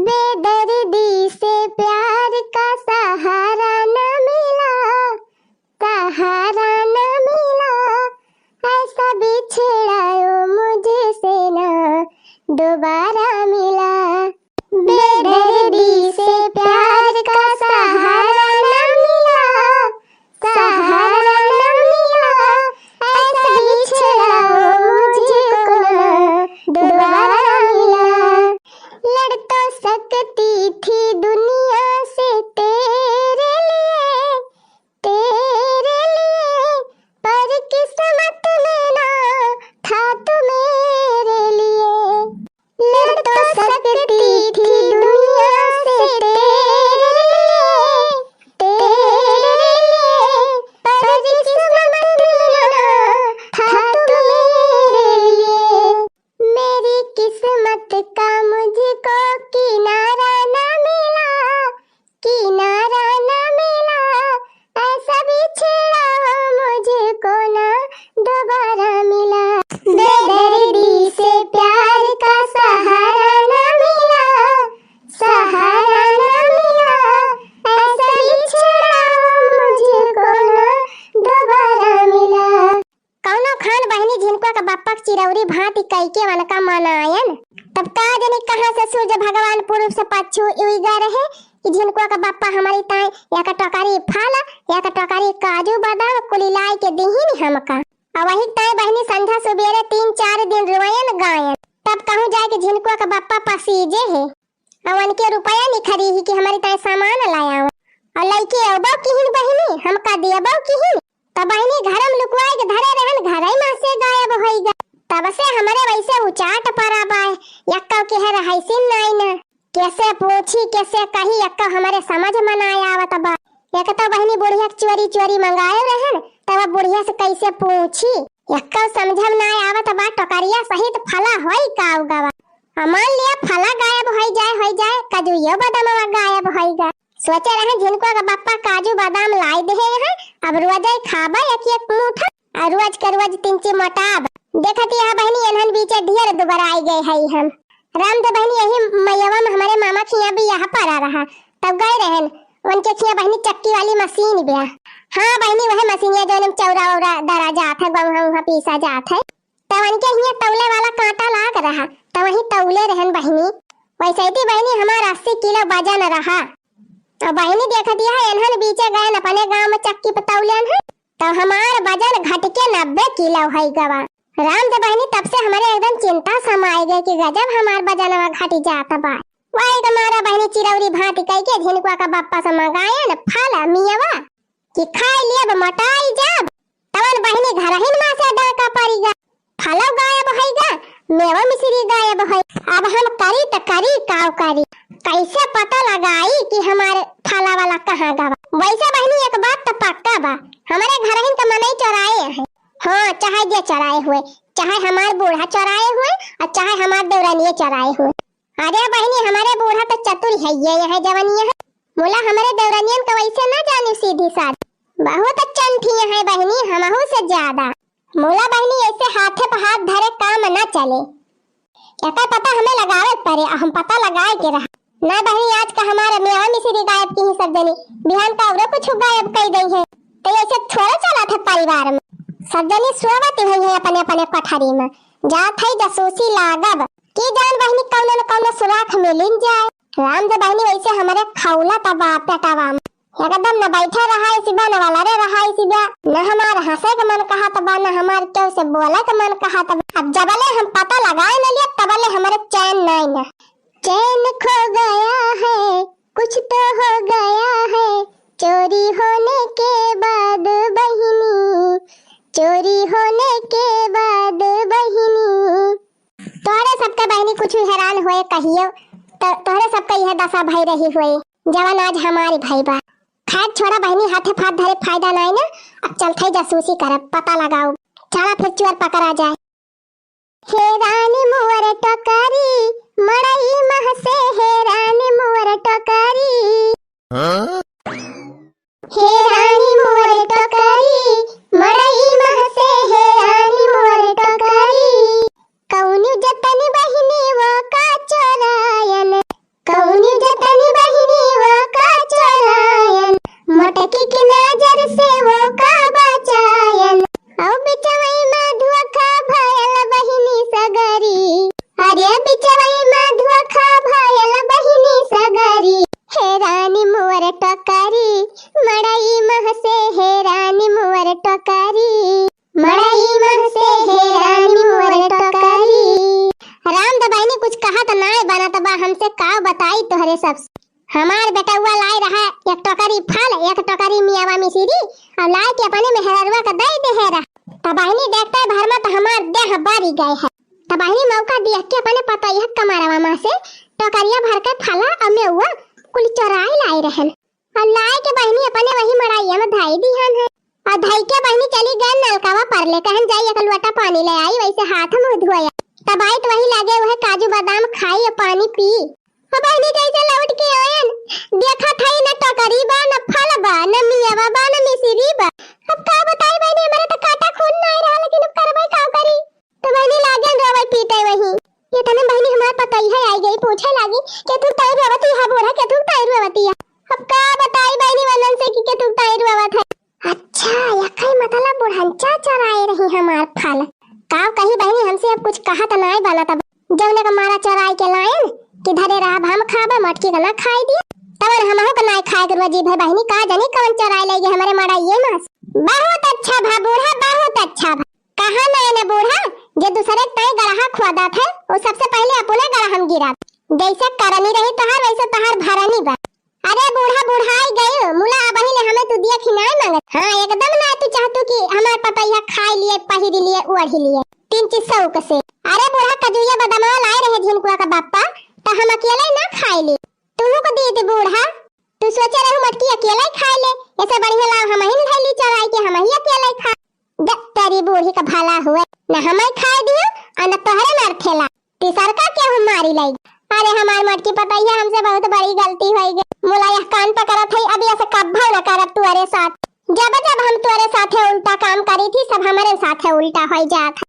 बेदर्दी से प्यार का सहारा न मिला, सहारा न मिला, ऐसा बिछड़ाओ मुझसे ना दोबारा मिला। बेदर्दी से प्यार का सहारा न मिला, सहारा न मिला, ऐसा बिछड़ाओ मुझको ना दोबारा मिला। लड़ तो सकती थी दुनिया से तेरे लिए, तेरे लिए, पर किस्मत में ना था तू मेरे लिए। लड़ तो सकती थी दुनिया से तेरे लिए, तेरे लिए, पर किस्मत में ना था तू मेरे लिए। मेरी किस्मत का मुझको किनारा न मिला, किनारा न मिला, ऐसा बिछड़ा मुझको ना दोबारा मिला। बेदर्दी से प्यार का सहारा न मिला, सहारा न मिला, ऐसा बिछड़ा मुझको ना दोबारा मिला। कौनो खान बहनी झिनका का बापा चिरौरी भांति कैके वाला का मनायन, तब का जाने कहां से सूर्य भगवान पूर्व से पश्चिम उगा रहे कि झिनका का बापा हमारी ताई या का टोकारी फाला या का टोकारी काजू बादाम कुलिलाई के दीहिन हमका। और वही ताई बहनी संध्या सुबेरे 3-4 दिन रोयन गायन, तब कहूं जाए कि झिनका का बापा पसीजे है और उनके रुपया निखरी ही कि हमारी ताई सामान लाया और लइके अबो किहिन बहनी हमका दियबो किहिन, तब बहनी घरम लुकवाई के धरे रहन घरई में से गायब होई गए। तब से हमारे वैसे उचाट परा बाय यक्का के है रहैसिन नहीं न, कैसे पूछी कैसे कही यक्का हमारे समझ में आया आवत बा। एक तो बहनी बुढ़िया चोरी चोरी मंगाए रहन, तब बुढ़िया से कैसे पूछी यक्का समझम ना आवत बा। टोकरिया सहित फला होई काव गवा, मान लिया फला गायब होई जाए काजूयो बादाम गायब होई गए। सोचे रहे झिनका का बापा काजू बादाम लाई दे है, अब रोज खाबा एक मुठा और रोज के रोज 3 मोटाब। देखती है बहनी एनहन बीचे ढेर दुबारा आई गए है हम राम तो बहनी यही मैयावा में हमारे मामा खिया भी यहाँ पर आ रहा, तब गए रहन उनके खिया बहनी चक्की वाली मशीन भी। हाँ बहनी वह मशीन है जो हम चौरा औरा दरा जात है वहाँ पीसा जात है, तब उनके यहाँ तौले वाला कांटा लाग रहा, तब वही तौले रहन बहनी। वैसे ही बहनी हमारा 80 किलो वजन रहा। तो बहनी देखती है एनहन बीचे गए अपने गांव में चक्की पे तौलन है, तो हमार वजन घट के 90 किलो है गवा। राम तो बहनी तब से हमारे एकदम चिंता समाई गई कि गजब हमार वजन घट जाता बा। वही तुम्हारा बहनी चिरौरी भांति कह के झिनका का बापा से मंगाया न फल मियावा कि खाई लिए मटाई जब तवन बहनी घर ही में से डाका पड़ीगा, फलो गायब होईगा, मेवा मिश्री गायब होई। अब हम करी त करी काव करी, कैसे पता लगाई कि हमारे फला वाला कहाँ गवा। वैसे बहनी एक बात तो पक्का बा, हमारे घर ही तो मनई चोराए है। हाँ चाहे जे चराए हुए, चाहे हमारे बूढ़ा चराए हुए और चाहे हमारे देवरानिये चराए हुए। अरे बहनी हमारे बूढ़ा तो चतुर है ये जवानिया है, मोला हमारे देवरानियन तो वैसे ना जाने सीधी साधी, बहुत चंठी है बहनी हमहू से ज्यादा। मोला बहनी ऐसे हाथे पे हाथ धरे काम न चले, एक पता हमें लगावे पड़े, हम पता लगाए के रहा ना बहनी। आज का हमारा मेवा मिश्री गायब की ही सब जनी बिहान का और कुछ गायब कर गई है, तो ऐसे थोड़ा चला था परिवार में सब जनी सोवत हुई है अपने अपने पठारी में, जात है जासूसी लागब की जान बहनी कौन न कौन सुराख मिलिन जाए। राम जो बहनी वैसे हमारे खौला तबा पेटावा एकदम न बैठा रहा इसी बा न वाला रे रहा इसी बा, न हमार हंसे के मन कहा तबा न हमार क्यों से बोला के मन कहा तबा। अब जबले हम पता लगाए न लिया तबले हमारे चैन नहीं न, चैन खो गया है कुछ तो हो गया है, चोरी होने के बाद बहिनी, चोरी होने के बाद बहिनी। तोहरे सबका बहनी कुछ हैरान हुए कहियो, तोहरे सबका यह दशा भई रही हुई जवान आज हमारी भाई बा। खैर छोड़ा बहनी हाथे फाथ धरे फायदा नहीं ना, अब चलते जासूसी करब पता लगाओ, चला फिर चोर पकड़ा जाए। हे रानी मुवर टोकरी मड़ई मह से, हे रानी मुवर टोकरी, हे रानी मुवर टोकरी मड़ई मह से, हे रानी मुवर टोकरी, कौन जतन बहिनी वो का चोरायन, कौन हमसे का बताई तोहरे सब। हमार बेटवा लाए रहा एक टोकरी फल, एक टोकरी मियावा मिश्री और लाए के अपने मेहरवा का दे दे रहा। तबाहनी देखते भर में तो हमार देह बारी गए है। तबाहनी मौका दिया के अपने पता यह कमारवा मां से टोकरिया भर के फला और मेवा कुल चोराई लाए रहन और लाए के बहनी अपने वही मड़ाइया में धाई दिहन है। और धाई के बहनी चली गए नलकावा पर ले कहन जाई एक लोटा पानी ले आई, वैसे हाथ मुंह धोया। तब आई तो वही लगे वह काजू बादाम खाई और पानी पी। अब बहनी जैसे लौट के आयन देखा था न टोकरी बा न फल बा न मियावा बा न मिश्री बा। अब का बताई बहनी हमारा तो काटा खून ना आ रहा, लेकिन अब करबै का करी। तो बहनी लागे रोवे पीटे वही। ये तने बहनी हमार पता ही आई गई पूछे लागी कि तू ताई रोवती है बूढ़ा के तू ताई रोवती है। अब का बताई बहनी वालन से कि तू ताई रोवत है। अच्छा यखई मतलब बुढ़ंचा चराए रही हमार फल। का कही बहनी हमसे अब कुछ कहा तो नहीं बना। तब जौने का मारा चराई के लायन कि धरे रहा हम खाबा मटकी का ना खाई दिया। तब हमहु का नहीं खाए करवा जी भाई बहनी का जानी कौन चराई लेगी हमारे मारा ये मास। बहुत अच्छा भा बूढ़ा, बहुत अच्छा भा। कहा ना बूढ़ा जो दूसरे तय गड़हा खुआदा थे वो सबसे पहले अपने गड़ा हम गिरा। जैसे करनी रही तहार वैसे तहार भरनी बा। अरे बूढ़ा बुढ़ाई गयो मुला बही ले हमें तू दिया खिनाए मांगत। हां एकदम ना तू चाहतू कि हमार पापा यह खाई लिए पहिरी लिए ओढ़ी लिए 3 चीज शौक से। अरे बूढ़ा कजुया बदामा लाए रहे झिनकुआ का बापा तो हम अकेले ना खाई ले तू को दे दे बूढ़ा। तू सोचे रहे मटकी अकेले खाई ले, ऐसे बढ़िया लाव हम ही धैली चराई के हम ही अकेले खा। तेरी बूढ़ी का भला हुए न हमें खाई दियो और न तोहरे मार खेला तीसर का क्या हम मारी लाई। अरे हमार मटकी पता ही हमसे बहुत बड़ी गलती हो गई। मुला यह कान पकड़ा थई अब ऐसे कब्बा न करब तुअरे साथ। जब जब हम तुअरे साथे उल्टा काम करी थी सब हमारे साथे उल्टा हो जात।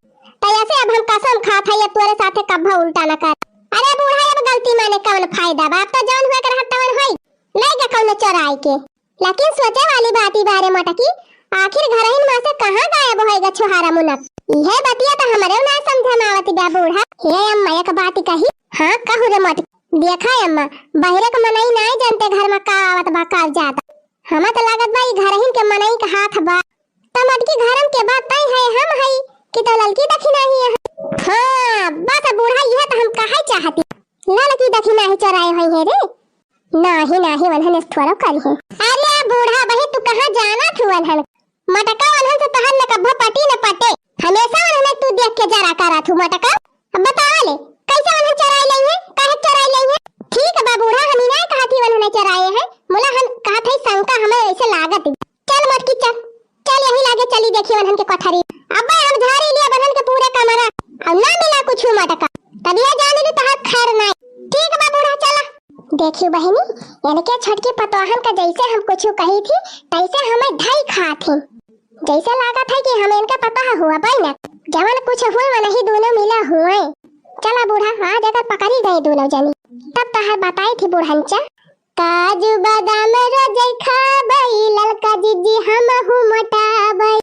तो ऐसे अब हम कसम खात है ये तुअरे साथे कब्बा उल्टा न कर। अरे बूढ़ा अब गलती माने कौन फायदा बाप तो जान हुआ कर हटवन होई ले के कौन चोराई के। लेकिन सोचे वाली बात ही बारे मटकी आखिर घरहिन मां से कहां गायब होएगा छुहारा मुनक। यह बतिया तो हमरे ना समझ में आवत बा बूढ़ा। हे अम्मा एक बात कही। हां कहू रे मट देखा अम्मा बहरे के मनई नहीं जानते घर में का आवत बा का जाता। हम तो लागत बा घरहिन के मनई का हाथ बा टमाट की घरम के बात तय है हम हई कि तो ललकी दखिना ही है। हां बस बूढ़ा यह तो हम कहे चाहती ललकी दखिना ही चराए होई है रे। नाही नाही वनहन थोड़ा करी है। अरे बूढ़ा बही तू कहां जाना थू वनहन मटका वनहन से तहन न कब्बा पटी न पटे हमेशा वनहन तू देख के जरा करा थू मटका। अब बता ले कैसे वनहन चराई लई है काहे चराई लई है। ठीक है बा बूढ़ा हनी नहीं कहती वनहन चराए है मोला हम कहत है शंका हमें ऐसे लागत। चल मटकी चल चल यही लागे चली देखी वनहन के कोठरी। अब हम झाड़ी लिया वनहन के पूरे कमरा अब ना मिला कुछ मटका तब ये जाने ली तहार खैर नहीं। ठीक बा बूढ़ा चला देखियो बहनी यानी क्या छटकी पतवाहन का जैसे हम कुछ कही थी तैसे हमें ढाई खा थी। जैसे लगा था कि हमें इनका पता हुआ भाई ना जवन कुछ हुए वो नहीं दोनों मिला हुए। चला बूढ़ा आज अगर पकड़ी गए दोनों जनी तब तहार बताई थी बूढ़ंचा काजू बादाम रोजे खाबई ललका जीजी हमहु मोटाबई।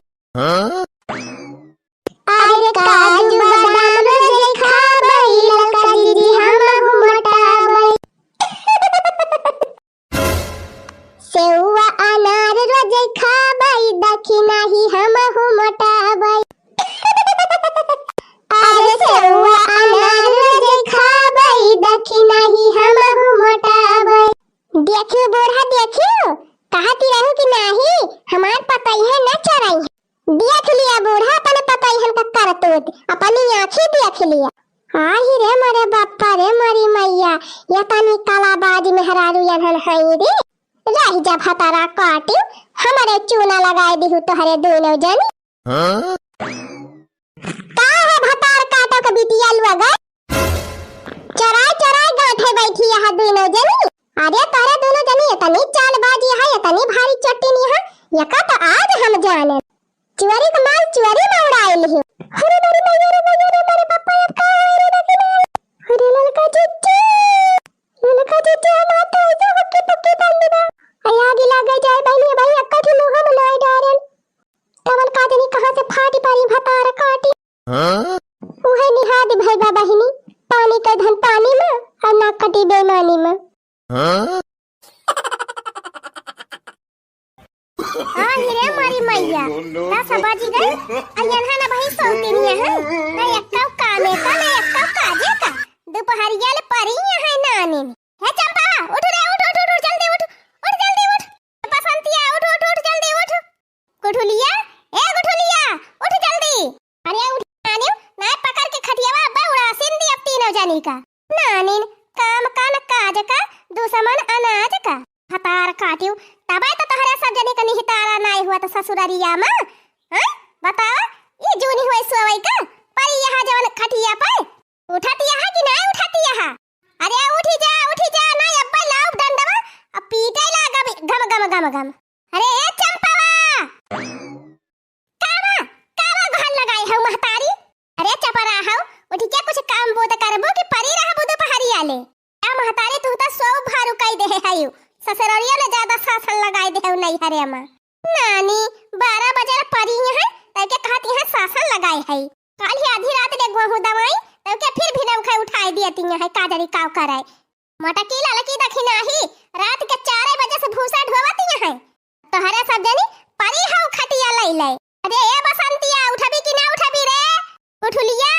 अरे काजू बादाम रोजे खाबई ललका जीजी हमहु मोटाबई। सेवा अनार रोजे खाबई दखिना ही हमहु मोटाबई। अरे सेवा अनार रोजे खाबई दखिना ही हमहु मोटाबई। देखियो बूढ़ा देखियो कहती रहू कि नहीं हमार पता है न चराई है। देख लिया बूढ़ा अपने पता है का करतूत अपनी आंखें देख लिया। आही रे मरे बापा रे मरी मैया ये तनी कालाबाज मेहरारू यहन हई रे रही जब हतारा काटी हमारे चूना लगाए दिहु तोहरे दोनों जनी। का है भतार काटो के बिटिया लुआ चराई चराई गांठे बैठी यहाँ दोनों जनी। अरे तोहरे दोनों जनी इतनी चालबाजी है इतनी भारी चट्टनी है ये का तो आज हम जाने चोरी का माल चोरी में उड़ाए लियो। अरे मेरी मैया रे मेरे पापा अब का है रे देखना। अरे ललका चुच्चा माता ऐसे हक्के पक्के डाल देना आगे लग जाए बहनी भाई अक्का की मुंह में नहीं डालन तवन का जनी कहां से फाटी पारी भतार काटी। उहे निहाद भाई बा बहनी पानी का धन पानी में और ना कटी बेईमानी में। हां हीरे मारी मैया ना समझ गए अयन ना भाई सोते नहीं है ना यक्का कामे का ना यक्का काजे का दोपहरिया ले परी है नानी। हे चंपा उठ रे, उठ उठ उठ जल्दी उठ, उठ जल्दी उठ। बसंतिया उठ उठ उठ जल्दी उठ। गुठुलिया, ए गुठुलिया उठ जल्दी। अरे उठ नानी, ना पकड़ के खटियावा अब्बा उड़ा सिंधी अब तीनों जानी का। नानी काम का न काज का दुश्मन अनाज का। हतार काटियो तबे तो तहरे सब जनी का निहितारा नाई हुआ तो ससुरारिया में। हैं बतावा ये जूनी हुए सोवई का पर यहाँ जवन खटिया पे उठाती है कि नहीं उठाती है? अरे उठी जा ना अब्बा लाओ डंडवा अब पीटे लागा गम गम गम गम। अरे ए चंपावा कावा कावा घाल लगाई है महतारी। अरे चपरा हो उठी के कुछ काम बोत करबो कि परी रह बुदु पहाड़ी आले। आ महतारी तू तो सो भारू कई दे है यू ससुरारिया ने ज्यादा सासन लगाई दे नहीं हरे अम्मा। नानी 12 बजे परी है तके कहती है सासन लगाई है। काल ही आधी रात ले गहू दवाई तके फिर भी नौखा उठाई दियती है काजरी काव कराए। मटकी ललकी दखी नाही रात के 4 बजे से भूसा ढोवती है। तोहरे सब जनी परी हाउ खटिया लई ले। अरे ए बसंतिया उठबी कि ना उठबी रे? उठुलिया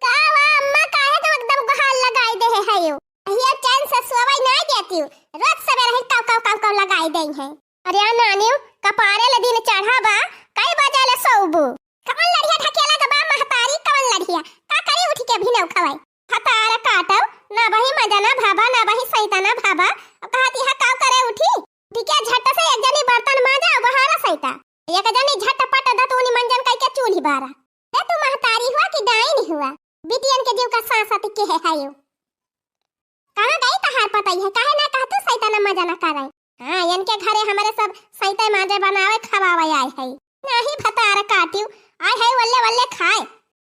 कावा अम्मा काहे तो एकदम गहाल लगाई दे है यो। ये चैन से सोवई नहीं देती रोज सवेरे काव काव काव काव लगाई दई है। अरे नानी कपारे ले दिन चढ़ाबा कई बजे ले सोबू। कौन लड़िया ढकेला दबा महतारी कौन लड़िया का करे उठ के भी नौ खवाई। हतार काटो ना बही मजना भाबा ना बही सैताना भाबा। अब कहती है काव करे उठी दिके झट से एक जनी बर्तन मांजा बहारा सैता एक जनी झटपट दतूनी मंजन कई के चूल्ही बारा। ए तू महतारी हुआ कि दाई नहीं हुआ? बिटियन के जीव का सांस के है यो। कहां गई तहार पताई है काहे ना कहतू सैताना मजना करे। हां इनके घरे हमारे सब सैते माजे बनावे खवावे आए है। नहीं भतार काटियो आए है वल्ले वल्ले खाए।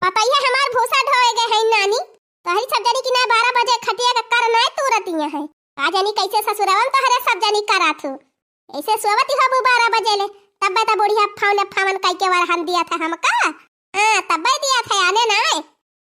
पताई है हमार भूसा ढोए गए है नानी। तहरी सब जनी की ना 12 बजे खटिया का करना तुरतिया है। आ जानी कैसे ससुरवन तहरे सब जनी कराथु ऐसे सोवती हो 12 बजे ले तब बता बुढ़िया फावने फावन कई के वरहन दिया था हमका। हां तब दिया था आने ना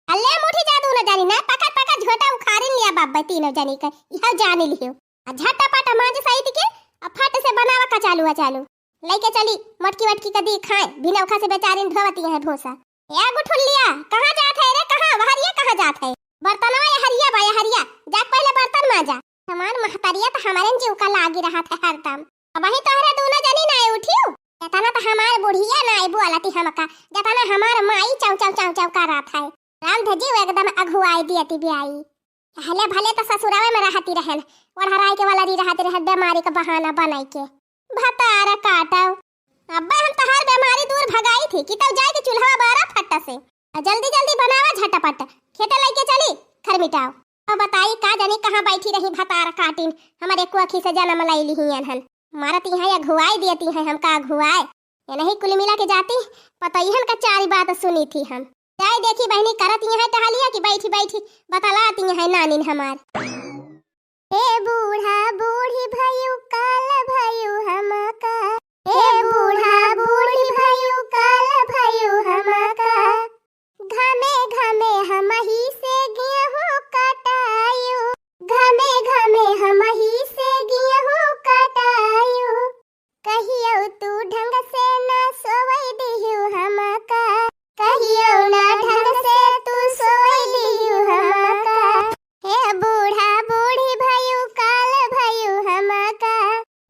अल्ले मुठी जादू न जानी ना पकड़ पकड़ झोटा उखारिन लिया बाबा तीनों जनी का यह जान लियो। झटपट मांज सहित के अब फट से बनावा का चालू लेके चली मटकी वटकी का दी खाए बिना उखा से बेचारिन धोवती है भूसा। या गुठुलिया कहां जात है रे? कहां वहरिया कहां जात है? बर्तनवा या हरिया बा या हरिया जा पहले बर्तन मांजा। सामान महतरिया तो हमारे जीव का लागी रहा था हर दम। अब वही तोहरे दोनों जनी ना उठियो जतना तो हमार बुढ़िया ना बोलती हमका जतना हमार माई चाव चाव चाव चाव का रात है। राम धजी एकदम अघुआई दियती बियाई। हले भले तो ससुरावे में रहती रहन ओढ़राई के वाला री रहते रह बीमारी का बहाना बनाई के। भतारा काटाओ अब्बा हम तहार बीमारी दूर भगाई थी कि तब जाए के चूल्हा बारा फट्टा से जल्दी जल्दी बनावा झटपट खेते लेके चली खर मिटाओ। अब बताई का जाने कहां बैठी रही भतारा काटिन हमारे कुआखी से जन्म लई लिहियन हन मारत यहाँ या घुआई देती है हमका घुआए ये नहीं कुल मिला के जाती पतईहन का 4 बात सुनी थी हम। जाए देखी बहनी करत यहाँ टहलिया कि बैठी बैठी बतलाती है नानी हमार। ए बूढ़ा बूढ़ी भयू काल भयू हमका ए बूढ़ा बूढ़ी भयू काल भयू हमका घमे घमे हम ही से गेहूं कटायू घमे घमे हम ही से गेहूं कटायू कहियो तू ढंग से ना सोवई दिहू हमका कहियो ना ढंग से तू सोवई दिहू हमका। हे बूढ़ा बूढ़ी भयू काल भयू हमका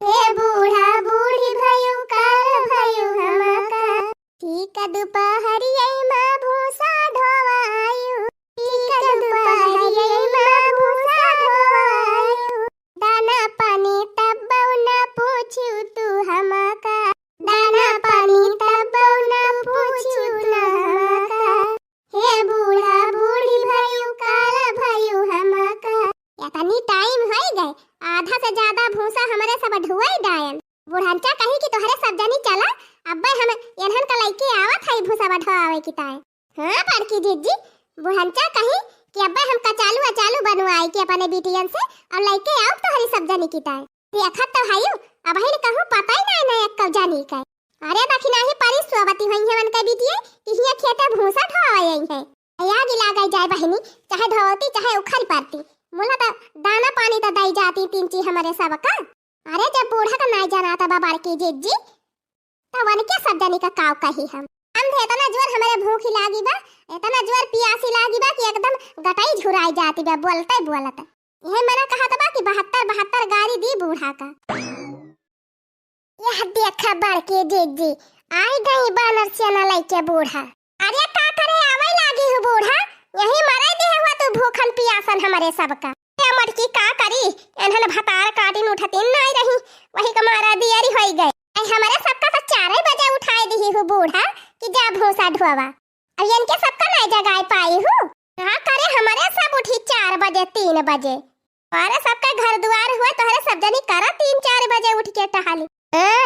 हे बूढ़ा बूढ़ी भयू काल भयू हमका ठीक दोपहरिया मां भूसा ढोवायू ठीक दोपहरिया मां भूसा ढोवायू दाना पानी तब ना पूछू तू हमका दाना पानी तब ना पूछू ना हमका। हे बूढ़ा बूढ़ी भयू काल भयू हमका यानी टाइम हो गए आधा से ज्यादा भूसा हमारे सब ढुआई डायन। बुढ़ांचा कही कि तोहरे सब जनी चला अब्बे हम एनहन का लइके आवत है भूसा ढुआवे की ताए। हां बड़की जीजी बुढ़ांचा कही कि अब्बे हम चालू बनवाई के अपने बिटियन से और लइके आओ तोहरी सब जनी की ताए। ये अखत तो हायो अब ही कहूं पता ही नहीं एक कब जानी का। अरे दखिना ही परी सोवती होई है मन का बिटिया कि हिया खेते भूसा ढुआवे है या गिला गई जाए बहनी चाहे ढोवती चाहे उखल पाती मोला तो दाना पानी तो दई जाती 3 चीज हमारे सब का। अरे जब बूढ़ा का नहीं जाना था बाबा की जीजी तो वन के सब जानी का काव कही हम थे इतना जोर हमारे भूख लागी बा इतना जोर पियासी लागी बा कि एकदम गटाई झुराई जाती बा बोलते बोलत। यह मना कहा था बा कि 72 गाड़ी दी बूढ़ा का। यह देखा बड़के जीजी आई गई बानर चना लेके बूढ़ा। अरे का करे आवे लागी हो बूढ़ा, यही मरे दे हुआ तू भूखन पियासन हमारे सबका। मटकी का करी एनहन भतार काटिन उठतिन नहीं रही, वही कमारा दियारी होई गई। आई हमारे सबका तो 4 बजे उठाए दी हो बूढ़ा कि जा भूसा ढोवा। अब इनके सबका नहीं जगाए पाई हूँ। का करे हमारे सब उठी 4 बजे 3 बजे। और सबका घर द्वार हुआ तो हरे सब जनी करा 3-4 बजे उठ के टहली।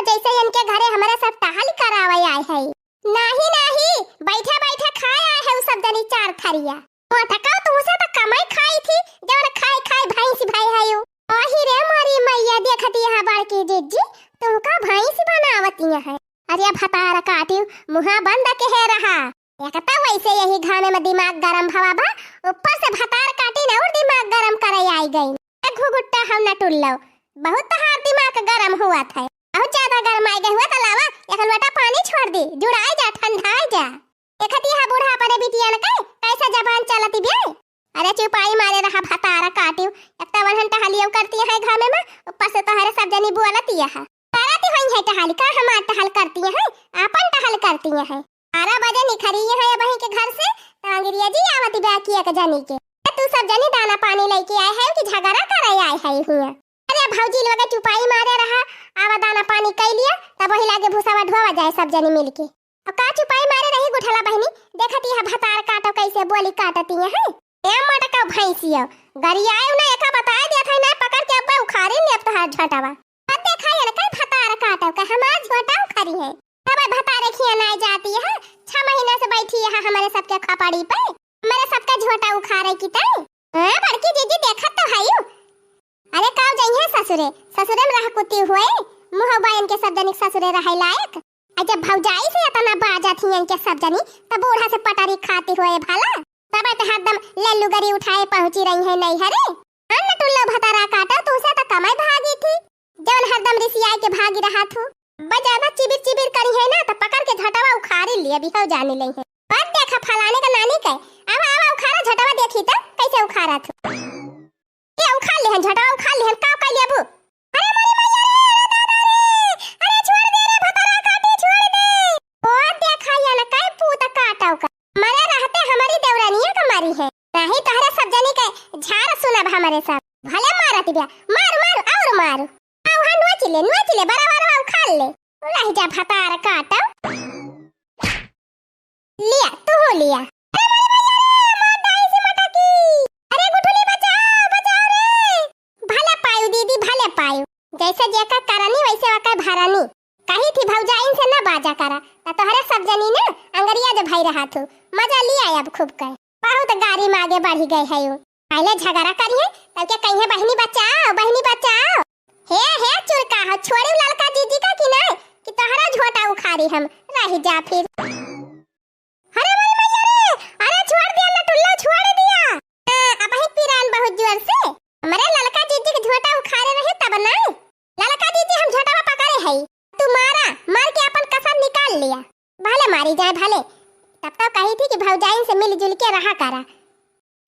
जैसे इनके घरे हमारे सब टहली करावे आए है। नहीं नहीं बैठे बैठे खाए आए है सब जनी 4 थरिया। ओ थकाओ तुमसे तो कमाई खाई थी जब खाई खाई भैंस भाई है। ओही रे मारी मैया देखती है बड़की जीजी तुमका भैंस बनावती है। अरे भतार काटी मुहा बंद के है रहा। एकता वैसे यही घामे में दिमाग गरम भवा बा, ऊपर से भतार काटी ने और दिमाग गरम करे आई गई। घुगुट्टा हम न टुल्लो बहुत तहार दिमाग गरम हुआ था। बहुत ज्यादा गरम आई गई हुआ तलावा एक लोटा पानी छोड़ दी जुड़ाई जा ठंडाई जा। एकती है बूढ़ा अपने बिटिया ने कैसा जबान चलती बे। अरे चुपाई मारे रहा भतार काटी एकता वहन टहलियो करती है घामे में, ऊपर से तोहरे सब जनी बोलती है। करती होई है टहल का हमार टहल करती है अपन टहल करती है। 12 बजे निखरी है बही के घर से तांगरिया जी आवती बाकी एक जनी के। तू सब जनी दाना पानी लेके आए है कि झगड़ा करे आए है हुआ। अरे भौजी लोग चुपाई मारे रहा आवा दाना पानी कई लिया तब वही लागे भूसावा ढोवा जाए सब जनी मिलके। अब का चुपाई मारे रही गुठला बहनी देखती है भतार काटो कैसे बोली काटती है। ए मटका भैंसियो गरियाए ना एका बताए दिया था ना पकड़ के अब उखाड़ी ले अब तो हाथ झटावा। अब देखा है ना भतार काटो का हमार झोटा उखाड़ी है। अब भतारे खिया नहीं जाती है 6 महीने से बैठी है हमारे सबके खपड़ी पे। हमारे सबका झोटा उखाड़े की तई। हां बड़की जीजी देखत तो है। अरे काव जाई है ससुरे ससुरे में रह कुती हुए मुह बायन के सब जनी ससुरे रहे लायक। जब भौजाई से इतना बाजा थी इनके सब जनी तब बूढ़ा से पटारी खाती हुए भाला तब तो हरदम लल्लू गरी उठाए पहुंची रही है नहीं हरे। अन्न टुल्लो भतारा काटा तो उसे तो कमाई भागी थी जवन हरदम रिसियाई के भागी रहा थू। बजादा चिबिर चिबिर करी है ना तो पकड़ के झटवा उखाड़ी लिया भी हो जाने लई है। पर देखा फलाने का नानी के आवा आवा उखाड़ा झटवा देखी तो कैसे उखाड़ा थू। ये उखाड़ ले झटवा उखाड़ ले का का लेबू। अरे मोरी मैया रे अरे छोड़ दे रे भतारा काटी छोड़ दे। ओ देखा या ना काय पूत काटाव का मरे रहते हमारी देवरानिया का मारी है। नहीं तहरे सब जनी के झाड़ सुनब हमारे सब भले मारत बिया मार मार और मार आउ हा नोचिले बराबर आउ खा ले रह जा भतार काटा लिया तू हो लिया। अरे गुठुली बचाओ बचाओ रे भले पायु दीदी भले पायु जैसे जेका करानी वैसे वाका भरानी कही थी भौजाइन से ना बाजा करा तो तोहरे सब जनी ना अंगरिया जो भाई रहा थू मजा लिया अब खूब कर बहुत गाड़ी में आगे बढ़ी गए है। पहले झगड़ा करिए तब के कहिए बहनी बचाओ हे चुरका हो छोड़ी ललका दीदी का कि नहीं कि तोहरा झोटा उखाड़ी हम रह जा फिर। अरे मोरी मैया रे अरे छोड़ दिया ना टुल्लो छोड़ दिया। अब ही पिरान बहुत जोर से हमारे ललका दीदी के झोटा उखाड़े रहे तब नहीं ललका दीदी हम झोटा पकड़े है तू मार के अपन कसम निकाल लिया भले मारी जाए भले। तब तो कही थी कि भौजाइन से मिलजुल के रहा करा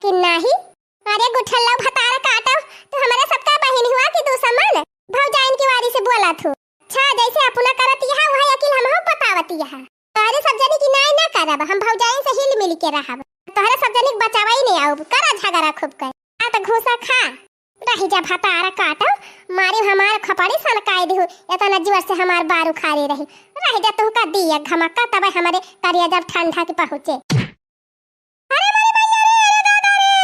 कि नहीं। अरे गुठल्ला भतार काटो तो हमारे सबका बहन हुआ कि तू समान भौजाइन की वारी से बोला थू। अच्छा जैसे अपना करती है वही अकिल हम बतावती है। तोहरे सब जनी की नाई ना करब हम भौजाइन से हिल मिल के रहब तोहरे सब जनी बचावा ही नहीं आऊ करा झगड़ा खूब कर आ तो घूसा खा रही जा भतार काटो मारी हमार खपड़ी सनकाई दी इतना जोर से हमार बार उखाड़ी रही जा तुमका दिया धमाका तब हमारे करिया जब ठंडा के पहुंचे। अरे मोरी मैया रे अरे दादा रे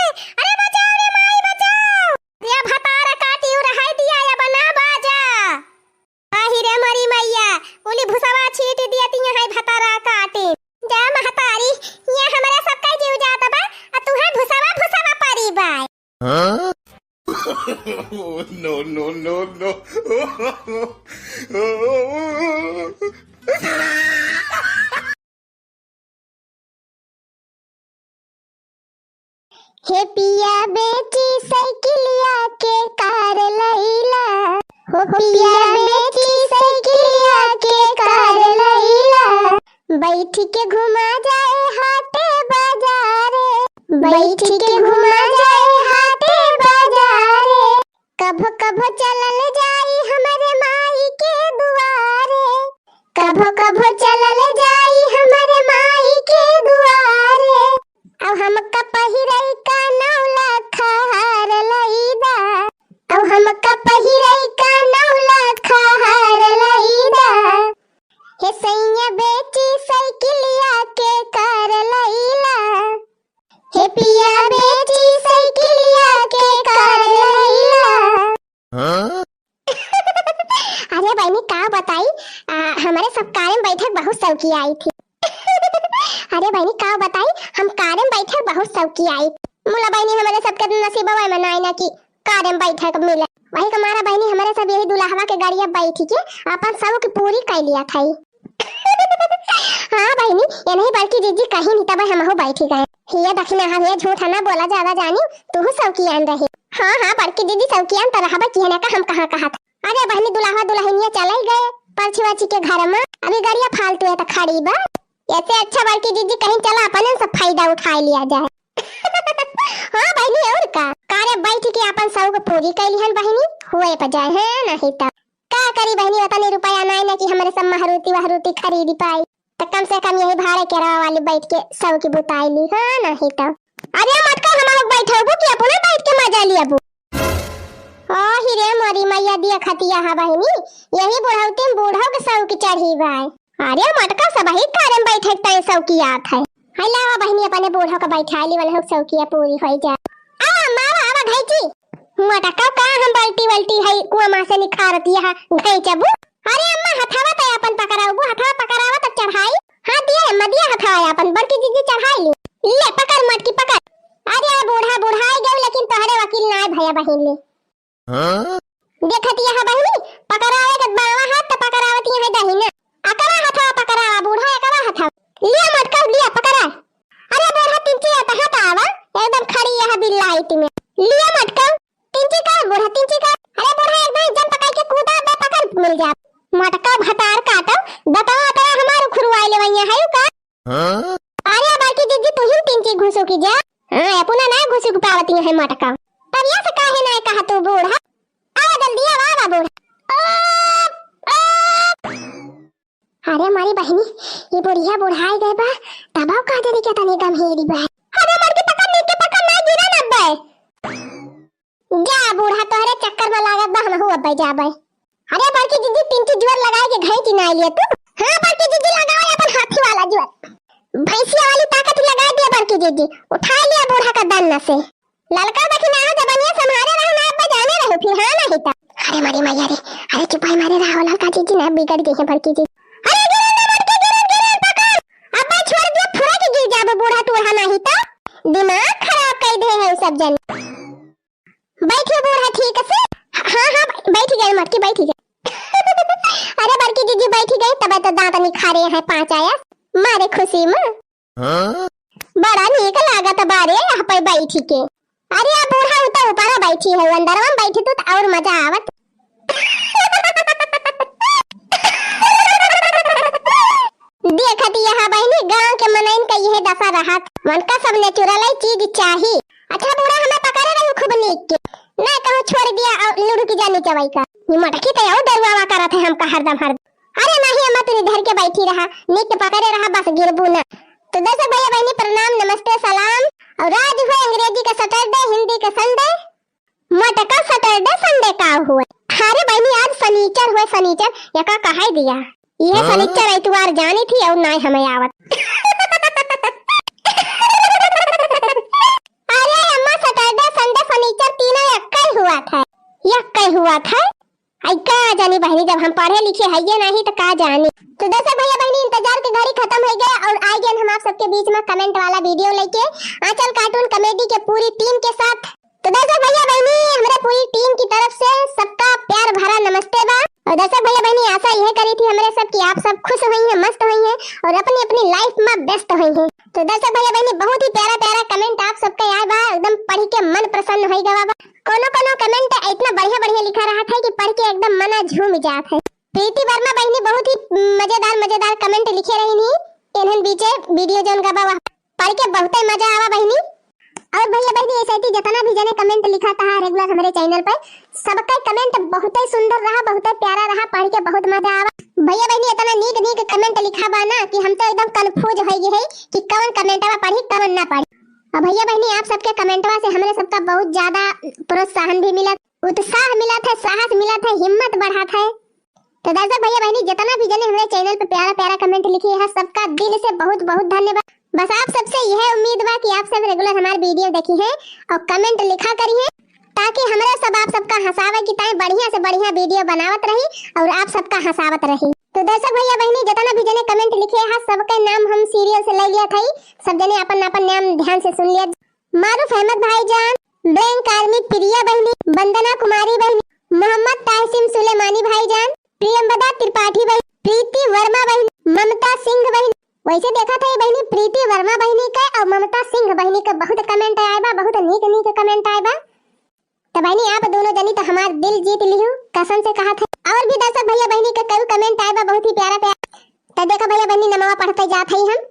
अरे बचाओ रे माई बचाओ ये भतार काटी रहाई दिया या बना बाजा। आही रे मोरी मैया बोली भुसवा छीट दिया तिया है भतारा काटी जा महतारी ये हमारे सबका जीव जात बा आ तू है भुसवा पारी बाय। हां no. हे पिया बेटी साइकिलिया के कार लैला हो पिया बेटी साइकिलिया के कार लैला बैठ के घुमा जाए हाटे बाजार। सौकी आई थी। अरे बहनी का बताई, हम कार में बैठे बहुत सौकी आई। मुला बहनी हमारे सबके नसीब में मनाई ना कि कार में बैठे कब मिले। वही हमारा बहनी हमारे सब यही दुल्हवा के गाड़िया बैठी के अपन सब की पूरी कर लिया था। हाँ बहनी, ये नहीं बल्कि जीजी कहीं नहीं तब हम हो बैठी गए। ये दक्षिणा हमें झूठ ना बोला ज्यादा जानी, तू सौकी आन रही। हाँ हाँ बल्कि दीदी सौकी आन तरह की है का हम कहाँ कहा था। अरे बहनी दुल्हा दुल्हनिया चले गए परछी वाची के घर में, अभी गाड़िया फालतू है तो खड़ी बा। ऐसे अच्छा बल्कि दीदी कहीं चला अपन सब फायदा उठा लिया जाए। हाँ बहनी और का कारे बैठ के अपन सब को पूरी कर लिहन बहनी, हुए पर जाए है नहीं तब का करी बहनी। उतने रुपया नहीं ना कि हमारे सब मारुति वारुति खरीद पाई, तो कम से कम यही भाड़े के रवा वाली बैठ के सब की बुताई ली। हाँ नहीं तब अरे मटका हम लोग बैठे हो कि अपने बैठ के मजा लिया बु। रे मोरी मैया दिया खतिया हा बहनी, यही बुढ़ाउती में बूढ़ा के सब की चढ़ी भाई। अरे मटका सब ही कार में बैठे तय सब की आत है। हला बहनी अपने बूढ़ा का बैठा ली वाला सब की पूरी हो जाए। आ मावा आवा घैची मटका का हम बाल्टी बाल्टी है कुआं में से निखारती है घैचबू। अरे अम्मा हथावा तो अपन पकड़ाऊ, हथावा पकड़ावा तो चढ़ाई। हां दिया मदिया हथावा अपन बड़की दीदी चढ़ाई ले पकड़ मटकी पकड़। अरे बूढ़ा बुढ़ाई गए लेकिन तोहरे वकील ना भैया बहन ले। हां देखती है बहनी पकड़ावे के बावा हाथ तो पकड़ावती है दहिना, अकरा हथावा पकड़ावा बूढ़ा अकरा हथावा लिया मटका लिया पकड़ा। अरे बूढ़ा तिंची आता हटावा एकदम खड़ी है बिल्लाइती में, लिया मटका तिंची का बूढ़ा तिंची का। अरे बूढ़ा एकदम जब पकड़ के कूदा बे पकड़ मिल जा मटका भतार काटो बता अकरा हमार खुरवाई ले वैया है का। हां अरे बाकी दीदी तू ही तिंची घुसो की जा। हां अपना ना घुसो की पावती है मटका तब ये से काहे ना कहा तू बूढ़ा आ जल्दी आ बूढ़ा। अरे हमारी बहनी ये बुढ़िया बुढ़ाई गए बा तबाव का दे क्या तने गंभीरी बा। अरे मर के पकड़ ना गिरा ना बे जा बूढ़ा तोहरे चक्कर में लागत बा हम हो बे जा बे। अरे बड़की दीदी पिंची जोर लगाए के घई चिना लिए तू। हां बड़की दीदी लगाओ अपन हाथी वाला जोर भैंसिया वाली ताकत लगा दिया बड़की दीदी उठा लिया बूढ़ा का दन्ना से। ललका दखना हो जबनिया संभारे रहो ना अब जाने रहो फिर। हां नहीं ता अरे मारी मैया रे अरे चुपाई मारे रहो ललका दीदी ना बिगड़ गई है बड़की दीदी। अरे गिरन पकड़ अब छोड़ दिया फुरा के गिर जाबे बूढ़ा तू नहीं ता दिमाग खराब कर दे है सब जन। बैठो बूढ़ा ठीक से। हां हां बैठ गए मटकी बैठ गए। अरे बड़की दीदी बैठ गई तब तो दांत निखारे हैं पांच आया मारे खुशी में। हां बड़ा नीक लागत बारे यहां पे बैठी के। अरे आ बूढ़ा उतर ऊपर बैठी है अंदर में बैठी तो और मजा आवत। देखती यहां बहनी गांव के मनइन का यह दशा रहा मन का सब नेचुरल चीज चाहिए। अच्छा बूढ़ा हमें पकड़े रही खूब नीक के ना कहूं छोड़ दिया और लुढ़ की जानी चवाई का ये मटकी तो और दरवावा करत है हमका हरदम। अरे नहीं अम्मा तू इधर के बैठी रहा नीक पकड़े रहा बस गिरबू ना। तो दर्शक भैया बहनी प्रणाम नमस्ते सलाम। और आज हुआ अंग्रेजी का सैटरडे हिंदी का संडे मटका सैटरडे संडे का हुआ। अरे बहनी आज शनिचर हुआ शनिचर या का कहा दिया ये शनिचर इतवार जानी थी और ना हमें आवत। अरे अम्मा सैटरडे संडे शनिचर तीनों यक्का हुआ था। आई का जानी बहनी जब हम पढ़े लिखे है ये नहीं तो का जानी। तो दर्शक भैया बहनी इंतजार की घड़ी खत्म हो गया और आ गए हम आप सबके बीच में कमेंट वाला वीडियो लेके आंचल कार्टून कॉमेडी के पूरी टीम के साथ। तो दर्शक भैया बहनी हमारे पूरी टीम की तरफ से सबका प्यार भरा नमस्ते बा। और दर्शक भैया बहनी आशा यह करी थी हमारे सब कि आप सब खुश हुई हैं मस्त हुई हैं और अपनी अपनी लाइफ में व्यस्त हुई हैं। तो दर्शक भैया बहनी बहुत ही प्यारा प्यारा कमेंट आप सबका यार बा एकदम पढ़ के मन प्रसन्न हो गया बा। कोनो कमेंट इतना बढ़िया बढ़िया लिखा रहा था कि पढ़ के एकदम मन झूम जात है। प्रीति वर्मा बहनी बहुत ही मजेदार कमेंट लिखे रही थी इन्हन बीचे वीडियो जोन का बा पढ़ के बहुत ही मजा आवा बहनी। और भैया बहनी ऐसे ही जितना भी जने कमेंट लिखा था रेगुलर हमारे चैनल पर सबका कमेंट बहुत ही सुंदर रहा बहुत ही प्यारा रहा पढ़ के बहुत मजा आवा। भैया बहनी इतना नीक कमेंट लिखा बा ना कि हम तो एकदम कंफ्यूज हो गए है कि कौन कमेंटवा पढ़ी कौन ना पढ़ी। और भैया बहनी आप सबके कमेंटवा से हमारे सबका बहुत ज्यादा प्रोत्साहन भी मिला उत्साह मिला था साहस मिला था हिम्मत बढ़ा था। तो दर्शक भैया बहनी जितना भी जने हमारे चैनल पे प्यारा प्यारा कमेंट लिखे है सबका दिल से बहुत बहुत धन्यवाद। बस आप सबसे यह उम्मीद बा कि आप सब रेगुलर हमारे वीडियो देखी है और कमेंट लिखा करिए ताकि हमारा सब आप सबका हंसावे की ताई बढ़िया से बढ़िया वीडियो बनावत रही और आप सबका हंसावत रही। तो दर्शक भैया बहनी जितना भी जने कमेंट लिखे है सबके नाम हम सीरियल से ले लिया था। सब जने अपन अपन नाम ध्यान से सुन लिया। मारूफ अहमद भाईजान, बैंक आर्मी प्रिया बहनी, वंदना कुमारी बहनी, मोहम्मद ताहसीम सुलेमानी भाईजान, प्रियंवदा त्रिपाठी बहनी, प्रीति वर्मा बहनी, ममता सिंह बहनी। वैसे देखा था ये बहनी प्रीति वर्मा बहनी का और ममता सिंह बहनी का बहुत कमेंट आया बा, बहुत नीक नीक कमेंट आया बा। तो बहनी आप दोनों जनी तो हमार दिल जीत लिहू, कसम से कहा था। और भी दर्शक भैया बहनी का कई कमेंट आया बा, बहुत ही प्यारा प्यारा। तो देखा भैया बहनी नमवा पढ़ते जात हई हम।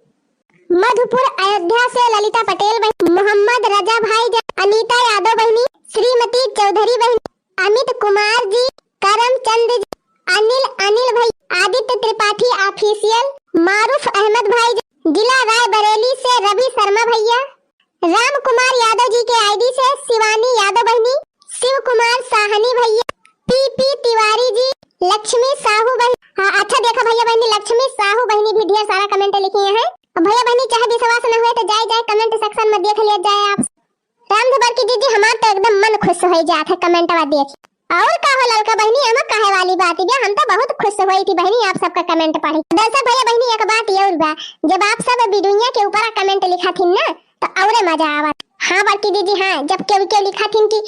मधुपुर अयोध्या से ललिता पटेल बहनी, मोहम्मद रजा भाई, अनीता यादव बहनी, श्रीमती चौधरी बहनी, अमित कुमार जी, करमचंद जी, अनिल भाई, आदित्य त्रिपाठी ऑफिशियल, मारूफ अहमद भाई, जिला राय बरेली से रवि शर्मा भैया, राम कुमार यादव जी के आईडी से शिवानी यादव बहनी, शिव कुमार साहनी भैया, पीपी तिवारी जी, लक्ष्मी साहू बहनी। हाँ अच्छा देखा भैया बहनी लक्ष्मी साहू बहनी भी ढेर सारा कमेंट लिखी है। भैया बहनी चाहे विश्वास न हुए तो जाए कमेंट सेक्शन में देख लिया जाए आप। रामधुबर की दीदी हमार तो एकदम मन खुश हो जात है कमेंटवा देख। और का हो ललका बहनी हम काहे वाली बात है, हम तो बहुत खुश हुई थी बहनी आप सबका कमेंट पढ़ी। दर्शक भैया बहनी एक बात ये और बा, जब आप सब वीडियो के ऊपर कमेंट लिखा थी ना तो और मजा आवत। हाँ बड़की दीदी हाँ, जब क्यों लिखा थी कि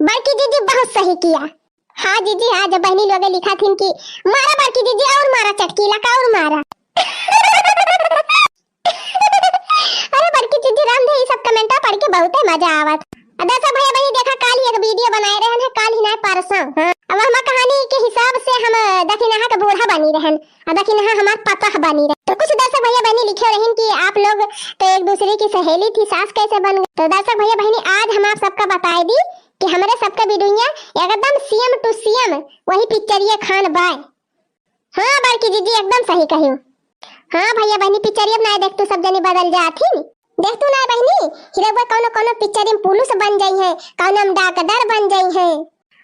बड़की दीदी बहुत सही किया। हाँ दीदी हाँ, जब बहनी लोग लिखा थी कि मारा बड़की दीदी और मारा चटकीला का और मारा। अरे बड़की दीदी राम दे सब कमेंट पढ़ के बहुत मजा आवत। दर्शक भैया बहनी देखा काल एक वीडियो बनाए रहे हैं, काल ही ना परसों। हाँ अब हम कहानी के हिसाब से हम दखिनहा का बूढ़ा बनी रहन, दखिनहा हमार पता बनी रहे। तो कुछ दर्शक भैया बहनी लिखे रहन कि आप लोग तो एक दूसरे की सहेली थी, सास कैसे बन गई। तो दर्शक भैया बहनी आज हम आप सबका बताए दी कि हमारे सबका वीडियो एकदम सीएम टू सीएम वही पिक्चरिया खान बाय। हाँ बड़की दीदी एकदम सही कही। हाँ भैया बहनी पिक्चरिया ना देख तो सब जने बदल जाती। देख तू ना बहनी हीरो कोनो कोनो पिक्चर में पुलिस बन जाई है, कोनो में डाकदर बन जाई है,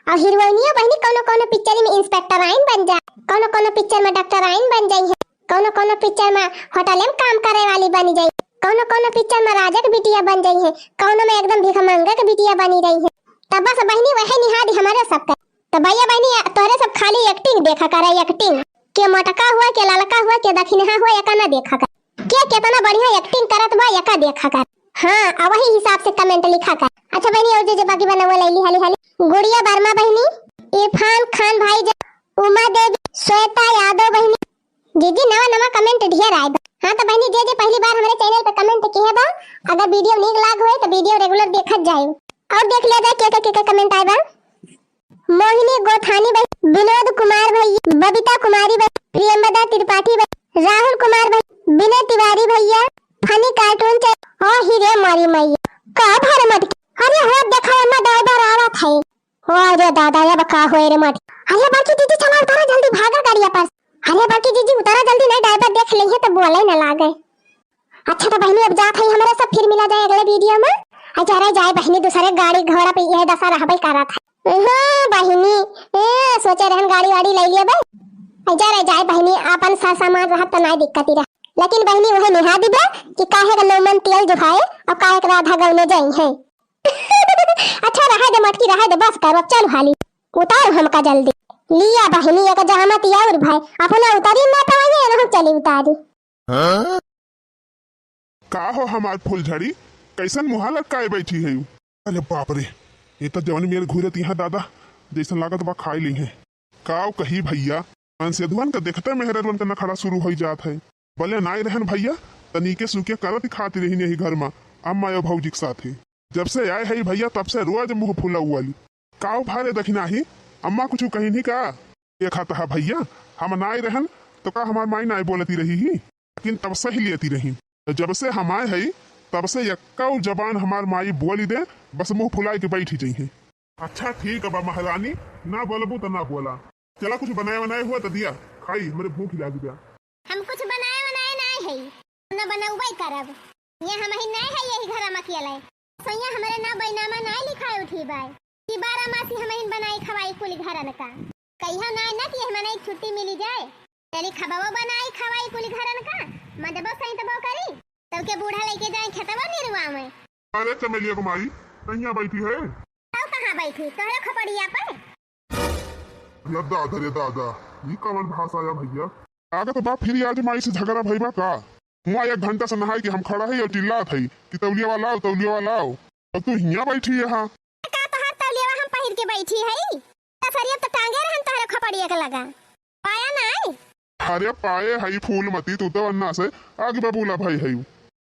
और हीरोइनिया बहनी कोनो कोनो पिक्चर में इंस्पेक्टर आइन बन जा, कोनो कोनो पिक्चर में डॉक्टर आइन बन जाई है, कोनो कोनो पिक्चर में होटल में काम करे वाली बन जाई, कोनो कोनो पिक्चर में राजा की बिटिया बन जाई है, कोनो में एकदम भिखमंगा की बिटिया बनी रही है। तब बस बहनी वही निहाद हमारे सबका। तो भैया बहनी तोरे सब खाली एक्टिंग देखा करे, एक्टिंग के मोटका हुआ के ललका हुआ के दखिनहा हुआ या ना देखा कर, क्या कितना बढ़िया एक्टिंग करत बा या का देखा कर। हाँ अब वही हिसाब से कमेंट लिखा कर। अच्छा बहनी और जो बाकी बना हुआ लैली हाली हाली, गुड़िया वर्मा बहनी, इरफान खान भाई, उमा देवी, श्वेता यादव बहनी। दीदी नवा नवा कमेंट ढेर आए बा। हाँ तो बहनी जे पहली बार हमारे चैनल पे कमेंट किए बा, अगर वीडियो नीक लाग होए तो वीडियो रेगुलर देखत जाए और देख लिया जाए क्या कमेंट आए बा। मोहिनी गोथानी भाई, विनोद कुमार भाई, बबीता कुमारी भाई, प्रियंवदा त्रिपाठी भाई, राहुल कुमार भाई, विनय तिवारी भैया, फनी कार्टून और हीरे मारी मैया का भर मत। अरे हो देखा अम्मा ड्राइवर आवत है। हो अरे दादा ये बका होए रे मत। अरे बाकी दीदी चला उतारा जल्दी भागा गाड़िया पास। अरे बाकी दीदी उतारा जल्दी नहीं ड्राइवर देख ले तो बोले ना लागे। अच्छा तो बहनी अब जात है हमारे सब फिर मिला जाए अगले वीडियो में। अच्छा रह जाए बहनी दूसरे गाड़ी घोड़ा पे यह दशा रहबे करा था। हाँ बहनी सोचे रहन गाड़ी वाड़ी ले लिया भाई। अच्छा रह जाए बहनी अपन सामान रहत तो नहीं दिक्कत रह, लेकिन बहनी वह निहा दिबे कि काहे का नौमन तेल जुखाए और काहे का राधा गौ में जाई है। अच्छा रहा दे मटकी रहा दे बस करो चल हाली उतार हमका जल्दी लिया बहनी एक जहामत या और भाई अपना उतारी ना पाए ना चली उतारी। का हो हमार फुलझड़ी कैसन मुहा लटकाए बैठी है। अरे बाप रे ये तो जवन मेरे घूरत यहाँ दादा जैसन लागत बा खाई ली है। काव कही भैया सेधुअन का देखते मेहरवन का नखड़ा शुरू हो जात है। बोले नाई रहन भैया तनीके सुके करत खाती रही नहीं घर में अम्मा या भौजी के साथ ही। जब से आए है भैया तब से रोज मुंह फुला हुआ ली। काव भारे दखिना ही अम्मा कुछ कही नहीं का एक हाथ भैया हम नाई रहन तो का हमार माई नाई बोलती रही ही, लेकिन तब से ही लेती रही। जब से हम आए है तब से यक्का जबान हमार माई बोली दे बस मुंह फुलाई के बैठी जाई है। अच्छा ठीक है बा महारानी ना बोलबू तो ना बोला। चला कुछ बनाए बनाए हुआ तो दिया खाई मेरे भूख लग गया। हम कुछ बनाए बनाए नहीं है ना बनौबई करब ये हम ही नहीं है यही घर में अकेले सैया हमारे ना बैनामा नहीं लिखाए उठी बाई कि 12 मासी हम ही बनाई खवाई कुल घरन का कहियो ना ना कि हमने एक छुट्टी मिली जाए तेरी खबावा बनाई खवाई कुल घरन का मदबो सही तबो करी तब के बूढ़ा लेके जाए खेतवा निरवा में। अरे चमेलिया कुमारी कहीं बैठी है तब कहां बैठी तोरे खपड़िया पर दादा रे दादा ये कौन भाषा है भैया। आगे तो बाप फिर आज माई से झगड़ा भईबा का। हुआ 1 घंटा से नहाई कि हम खड़ा है और चिल्लात है कि तौलिया वाला आओ तौलिया वाला आओ, और तू हिया बैठी है। हाँ का तोहार तौलिया हम पहिर के बैठी है सरिया तो टांगे रहन तोहरे खपड़िया के लगा पाया नहीं। अरे पाए हई फूल मती तू तो अन्ना से आगे बबूला भाई है।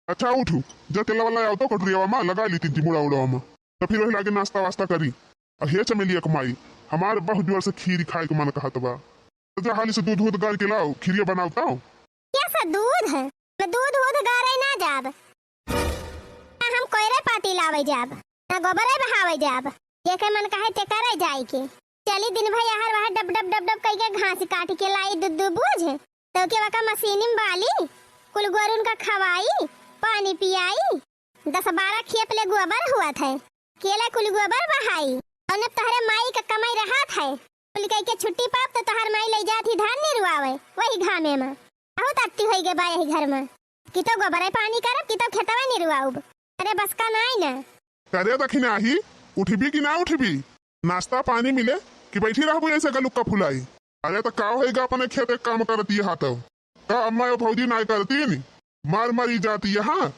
अच्छा उठू जब तेला वाला आओ तो कटरिया में लगा ली तीन मुड़ा उड़ा में, तो फिर वही लागे नाश्ता वास्ता करी और हे चमेलिया कमाई। हमारे बहुत जोर से खीर खाए के मन कहत बा, तो जा हाली से दूध दूध गार के लाओ खीरिया बनाता हूँ। क्या सा दूध है मैं दूध दूध गारे ना जाब ना हम कोयरे पाती लावे जाब ना गोबरे बहावे जाब, ये के मन कहे ते करे जाई के चली दिन भर यार वहां डब डब डब डब कई के घास काट के लाई दूध बूझ तो के वका मशीनी में बाली कुल गोरुन का खवाई पानी पियाई 10-12 खेप ले गोबर हुआ था केला कुल गोबर बहाई और न तहरे माई का कमाई रहा था कुल कई के छुट्टी पाप तो तहर माई ले जाती धान नहीं रुआवे वही घामे में बहुत आती होई गे बाय घर में कि तो गोबर पानी करब कि तो खेतवा नहीं रुआऊब। अरे बस का नहीं ना करे दखिन आही उठबी कि ना उठबी, नाश्ता पानी मिले कि बैठी रहबो ऐसे गलुक्का फुलाई। अरे तो का होएगा अपने खेत एक काम करती है हाथ का अम्मा और भौजी ना करती है नी मार मारी जाती है। हाँ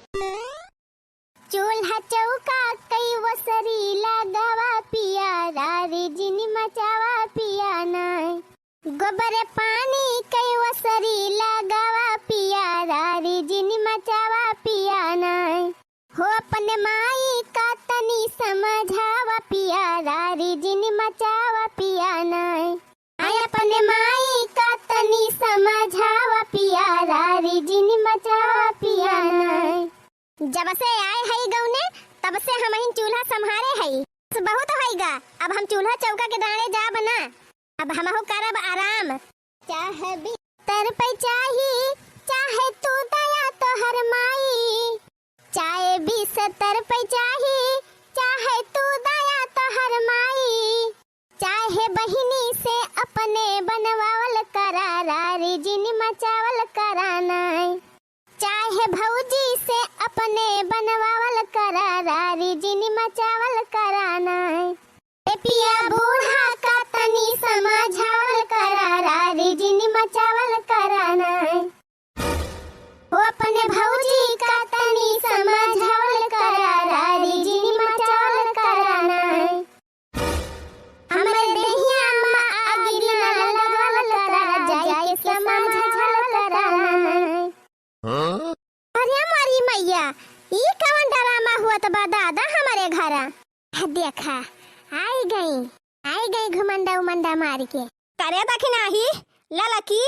चूल्हा चौका कई वसरी लगावा पिया रे जिनी मचावा पिया नाय गोबर पानी कई वसरी लगावा पिया रे जिनी मचावा पिया नाय हो अपने माई का तनी समझावा पिया रे जिनी मचावा पिया नाय आय अपने माई का तनी समझावा पिया रे जिनी मचावा पिया नाय। जब से आए है गौने तब से हम ही चूल्हा संभारे है बहुत होएगा। अब हम चूल्हा चौका के दाने जा बना अब हम हो करब आराम चाहे भी तर पे चाहिए चाहे तू दया तो हर माई चाहे भी 70 पे चाहिए चाहे तू दया तो हर माई चाहे बहिनी से अपने बनवावल करारा रे जिनी मचावल कराना चाहे भौजी से अपने बनवावल करारा रे जिनी मचावल कराना ए पिया बूढ़ा का तनी समझावल करारा रे जिनी मचावल कराना वो अपने भौजी का तनी समझावल करारा रे जिनी मचावल कराना हमरे देहिया में अगिरी न लगावल करारा जाए समझावल कराना। अरे हमारी मैया ये कौन ड्रामा हुआ तो दादा हमारे घर देखा आई गई घुमंडा उमंडा मार के करे दखिन आही ललकी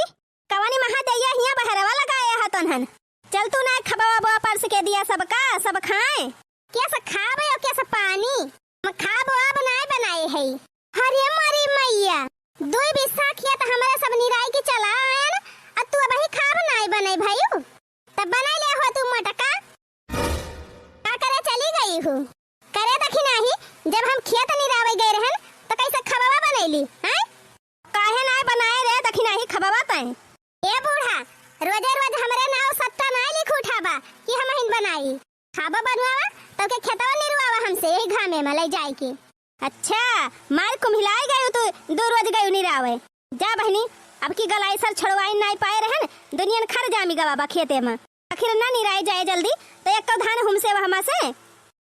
कवानी महा दैया हिया बहरवा लगाया है तनहन चल तू ना खबावा बुआ परस के दिया सबका सब खाए कैसा खावे और कैसा पानी हम खाबो अब नहीं बनाए है। अरे हमारी मैया दुई बिस्सा किया तो हमारे सब निराई के चला आयन अब तू अब ही खाब नहीं बने भाईओ तब बना ले हो तू मटका का करे चली गई हूँ करे दखिन आही जब हम खेत निरावे गए रहन तो कैसे खबावा बनैली हैं काहे ना बनाए रे दखिन आही खबावा तई ए बूढ़ा रोज रोज हमरे नाव सत्ता नहीं लिख उठाबा कि हम हिन बनाई खाबा बनवावा तो के खेतवा निरवावा हमसे यही घामे में ले जाए की। अच्छा मार कुम्हिलाई गई तो 2 रोज गई निरावे जा बहनी अब की गलाई सर छड़वाई नहीं पाए रहन दुनिया खर जामी गवाबा खेते में आखिर ना निराई जाए जल्दी तो एक तो धान हमसे वहां से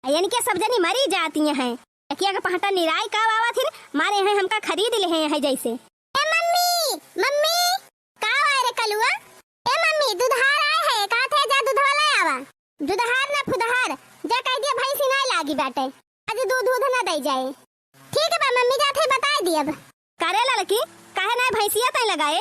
यानी कि सब जनी मरी जाती हैं किया का पहटा निराई का आवा थी मारे हैं हमका खरीद ले हैं जैसे ए मम्मी मम्मी का आए रे कलुआ ए मम्मी दुधार आए है का थे जा दूध वाला आवा दुधार ना फुदहार जा कह दिया भाई सी नहीं लागी बेटे आज दूध दूध ना दे जाए ठीक है बा मम्मी जाते बता दी अब करे लड़की काहे ना भैंसिया तय लगाए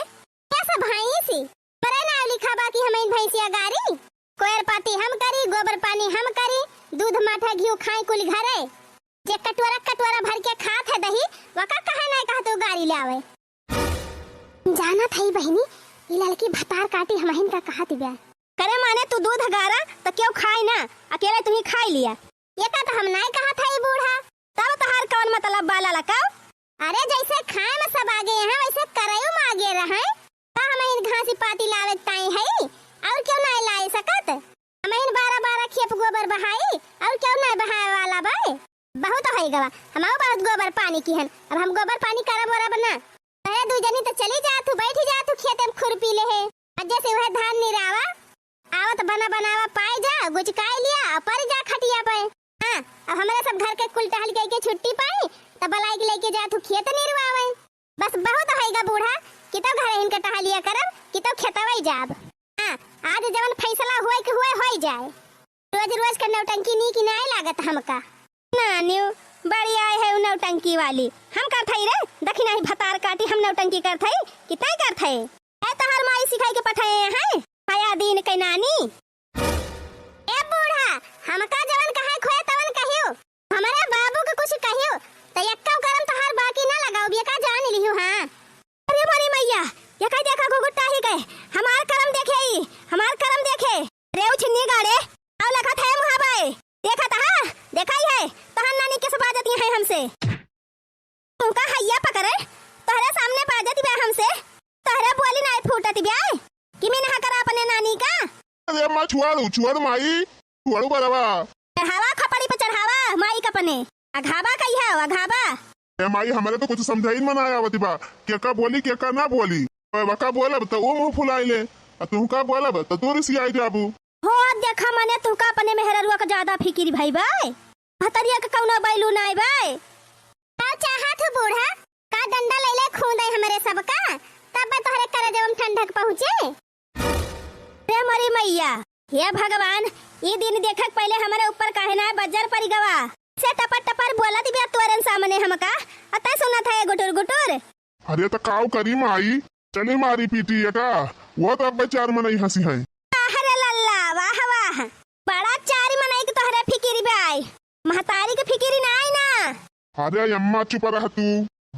कैसा भैंसी परे ना लिखा बा कि हम भैंसिया गारी कोयर पाती हम करी गोबर पानी हम करी दूध माठा घी खाई कुल घरे जे कटोरा कटोरा भर के खात है दही वका कहे ना कहा तो गाड़ी ले आवे जाना थई बहनी ये लड़की भतार काटी हमहिन का कहा तिबे करे माने तू दूध गारा तो क्यों खाई ना अकेले तुम ही खाई लिया ये का तो हम नहीं कहा था बूढ़ा तब तोहार कौन मतलब बाला लकाओ अरे जैसे खाए में सब आगे हैं वैसे करयो में आगे रहे ता हमहिन घासी पाती लावे ताई है और क्यों नहीं लाई सकत हमहिन 12 खेप गोबर बहाई और क्यों नहीं बहाए वाला भाई बहुत है गवा हमारो बहुत गोबर पानी की हन अब हम गोबर पानी करब बराबर ना अरे दू जनी तो चली जा तू बैठी जा तू खेत में खुरपी ले है जैसे वह धान निरावा आवत बना बनावा पाए जा गुचकाई लिया पर जा खटिया पे। हां अब हमारे सब घर के कुल टहल के छुट्टी पाई तब बलाई के लेके जा तू खेत निरवावे। बस बहुत होएगा बूढ़ा कि तो घर इनका टहलिया करब कि तो खेतवई जाब। हां आज जवन फैसला होए के होई जाए। रोज रोज के नौटंकी नी की नहीं लागत हमका नानियो बड़ी आए है नौटंकी वाली हम का थई रे देखी नहीं भतार काटी हम नौटंकी कर थई कितना कर थई ए तहर माई सिखाई के पठाए हैं आया दिन के नानी। ए बूढ़ा हमका जवन कहे खोए तवन कहियो हमारे बाबू के कुछ कहियो त यक्का करम तहर बाकी ना लगाओ बिया का जान लियो। हां अरे मारी मैया ये का देखा गुगुट्टा ही गए हमार करम देखे ई हमार करम देखे रेउ छिन्नी गाड़े आव लखा थे मुहाबाई देखा था देखाई है तहन नानी के सब आजती है हमसे तुमका हैया पकड़े तोहरे सामने बाजती बे हमसे तोहरे बोली नहीं फूटती बे कि मैं नहा कर अपने नानी का। अरे अम्मा छुआड़ माई छुआड़ू बराबा चढ़ावा खपड़ी पे चढ़ावा माई कपने अघाबा कही है अघाबा। ए माई हमारे तो कुछ समझाई मनाया आवती बा के का बोली के का ना बोली वका बोलब तो वो मुंह फुलाई ले तू का बोलब तो तू रिसी आई जाबू हो देखा मने तू का अपने मेहररुआ का ज्यादा फिकिर भाई बाय भतरिया के कौनो बैलू नहीं बाय का चाहत बूढ़ा का डंडा ले ले खूंदे हमरे सबका तब तोहरे करे जब ठंडक पहुंचे। रे मरी मैया हे भगवान ई दिन देखक पहले हमारे ऊपर काहे ना बजर पड़ी गवा से टपर टपर बोला दिबे तोरन सामने हमका अतै सुना था गुटुर गुटुर। अरे तो काऊ करी माई चली मारी पीटी का वो तो अब चार मन हंसी है बड़ा चारी मनाई के तोहरे फिकिरी बाई महतारी के फिकिरी नहीं ना। अरे अम्मा चुप रह तू